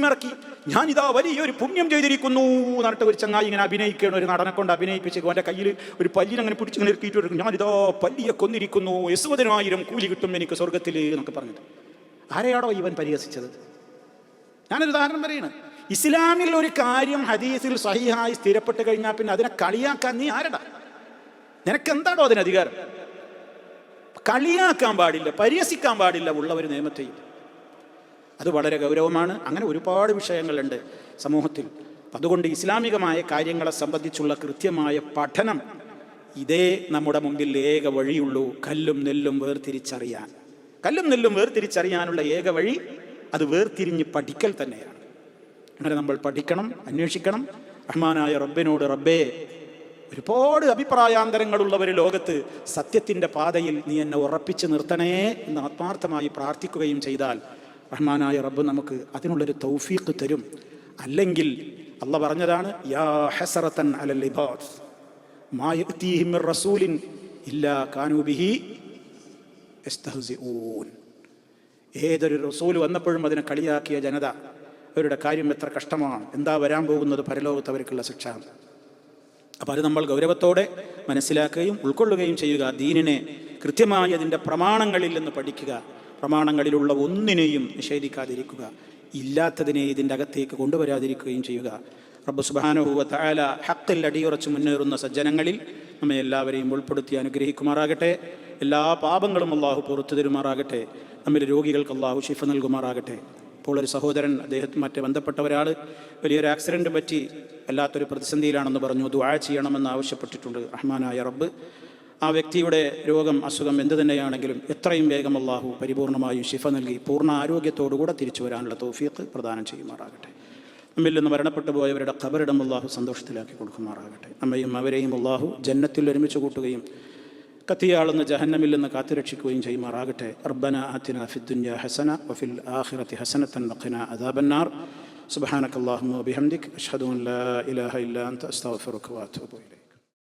ഇറക്കി ഞാനിതാ വലിയൊരു പുണ്യം ചെയ്തിരിക്കുന്നു എന്നിട്ട് ഒരു ചങ്ങായി ഇങ്ങനെ അഭിനയിക്കുകയാണ്. ഒരു നടനെ കൊണ്ട് അഭിനയിപ്പിച്ച് അവൻ്റെ കയ്യിൽ ഒരു പല്ലിനങ്ങനെ പിടിച്ചിങ്ങനെ ഇറക്കിയിട്ട് എടുക്കും, ഞാനിതാ പല്ലിയെ കൊന്നിരിക്കുന്നു, 80,000 കൂലി കിട്ടും എനിക്ക് സ്വർഗത്തിൽ എന്നൊക്കെ പറഞ്ഞിട്ട്. ആരെയാണോ ഇവൻ പരിഹസിച്ചത്? ഞാനൊരു ഉദാഹരണം പറയാണ്. ഇസ്ലാമിൽ ഒരു കാര്യം ഹദീസിൽ സഹീഹായി സ്ഥിരപ്പെട്ട് കഴിഞ്ഞാൽ പിന്നെ അതിനെ കളിയാക്കാൻ നീ ആരടാ? നിനക്കെന്താണോ അതിന് അധികാരം? കളിയാക്കാൻ പാടില്ല, പരിഹസിക്കാൻ പാടില്ല ഉള്ളവർ നിയമത്തെയും. അത് വളരെ ഗൗരവമാണ്. അങ്ങനെ ഒരുപാട് വിഷയങ്ങളുണ്ട് സമൂഹത്തിൽ. അതുകൊണ്ട് ഇസ്ലാമികമായ കാര്യങ്ങളെ സംബന്ധിച്ചുള്ള കൃത്യമായ പഠനം ഇതേ നമ്മുടെ മുമ്പിൽ ഏക വഴിയുള്ളൂ. കല്ലും നെല്ലും വേർതിരിച്ചറിയാനുള്ള ഏക വഴി അത് വേർതിരിഞ്ഞ് പഠിക്കൽ തന്നെയാണ്. അങ്ങനെ നമ്മൾ പഠിക്കണം, അന്വേഷിക്കണം. റഹ്മാനായ റബ്ബിനോട്, റബ്ബേ, ഒരുപാട് അഭിപ്രായാന്തരങ്ങളുള്ളവർ ലോകത്ത്, സത്യത്തിൻ്റെ പാതയിൽ നീ എന്നെ ഉറപ്പിച്ച് നിർത്തണേ എന്ന് ആത്മാർത്ഥമായി പ്രാർത്ഥിക്കുകയും ചെയ്താൽ റഹ്മാനായ റബ്ബ് നമുക്ക് അതിനുള്ളൊരു തൗഫീഖ് തരും. അല്ലെങ്കിൽ അള്ളാഹ് പറഞ്ഞതാണ്, യാ ഹസറതൻ അലൽ ഇബാദ് മാ യഅതീഹിം മിർ റസൂലിൻ ഇല്ലാ കാനൂ ബിഹി യസ്തഹ്സിഊൻ. ഏതൊരു റസൂൽ വന്നപ്പോഴും അതിനെ കളിയാക്കിയ ജനത, അവരുടെ കാര്യം എത്ര കഷ്ടമാണ്, എന്താ വരാൻ പോകുന്നത്, പരലോകത്ത് അവർക്കുള്ള ശിക്ഷ. അപ്പോൾ അത് നമ്മൾ ഗൗരവത്തോടെ മനസ്സിലാക്കുകയും ഉൾക്കൊള്ളുകയും ചെയ്യുക. ദീനിനെ കൃത്യമായി അതിൻ്റെ പ്രമാണങ്ങളിൽ നിന്ന് പഠിക്കുക. പ്രമാണങ്ങളിലുള്ള ഒന്നിനെയും നിഷേധിക്കാതിരിക്കുക. ഇല്ലാത്തതിനെ ഇതിൻ്റെ അകത്തേക്ക് കൊണ്ടുവരാതിരിക്കുകയും ചെയ്യുക. റബ്ബ് സുബ്ഹാനഹു വ തആല ഹഖിൽ അടിയുറച്ച് മുന്നേറുന്ന സജ്ജനങ്ങളിൽ നമ്മെ എല്ലാവരെയും ഉൾപ്പെടുത്തി അനുഗ്രഹിക്കുമാറാകട്ടെ. എല്ലാ പാപങ്ങളും അള്ളാഹു പുറത്തു തരുമാറാകട്ടെ. നമ്മിലെ രോഗികൾക്ക് അള്ളാഹു ശിഫ നൽകുമാറാകട്ടെ. ഇപ്പോൾ ഒരു സഹോദരൻ, മറ്റേ ബന്ധപ്പെട്ട ഒരാൾ വലിയൊരു ആക്സിഡൻറ്റ് പറ്റി വല്ലാത്തൊരു പ്രതിസന്ധിയിലാണെന്ന് പറഞ്ഞു. ദുആ ചെയ്യണമെന്ന് ആവശ്യപ്പെട്ടിട്ടുണ്ട്. റഹ്മാനായ റബ്ബ് ആ വ്യക്തിയുടെ രോഗം, അസുഖം എന്തു തന്നെയാണെങ്കിലും എത്രയും വേഗം അള്ളാഹു പരിപൂർണമായും ശിഫ നൽകി പൂർണ്ണ ആരോഗ്യത്തോടുകൂടെ തിരിച്ചു വരാനുള്ള തൗഫീഖ് പ്രദാനം ചെയ്യുമാറാകട്ടെ. നമ്മിൽ നിന്ന് മരണപ്പെട്ടു പോയവരുടെ ഖബറിടം അള്ളാഹു സന്തോഷത്തിലാക്കി കൊടുക്കുമാറാകട്ടെ. നമ്മയും അവരെയും അള്ളാഹു ജന്നത്തിൽ ഒരുമിച്ച് കൂട്ടുകയും കത്തിയാളുന്ന ജഹന്നമിൽ നിന്ന് കാത്തുരക്ഷിക്കുകയും ചെയ്യുമാറാകട്ടെ. റബ്ബന ആതിനാ ഫിദ്ദുനിയ ഹസന വഫിൽ ആഖിറതി ഹസനതൻ വഖിനാ അദാബന്നാർ. സുബ്ഹാനക അല്ലാഹുമ്മ വബിഹംദിക അഷ്ഹദു അൻ ലാ ഇലാഹ ഇല്ലാ അൻത അസ്തഗ്ഫിറുക വഅതൂബു ഇലൈക്.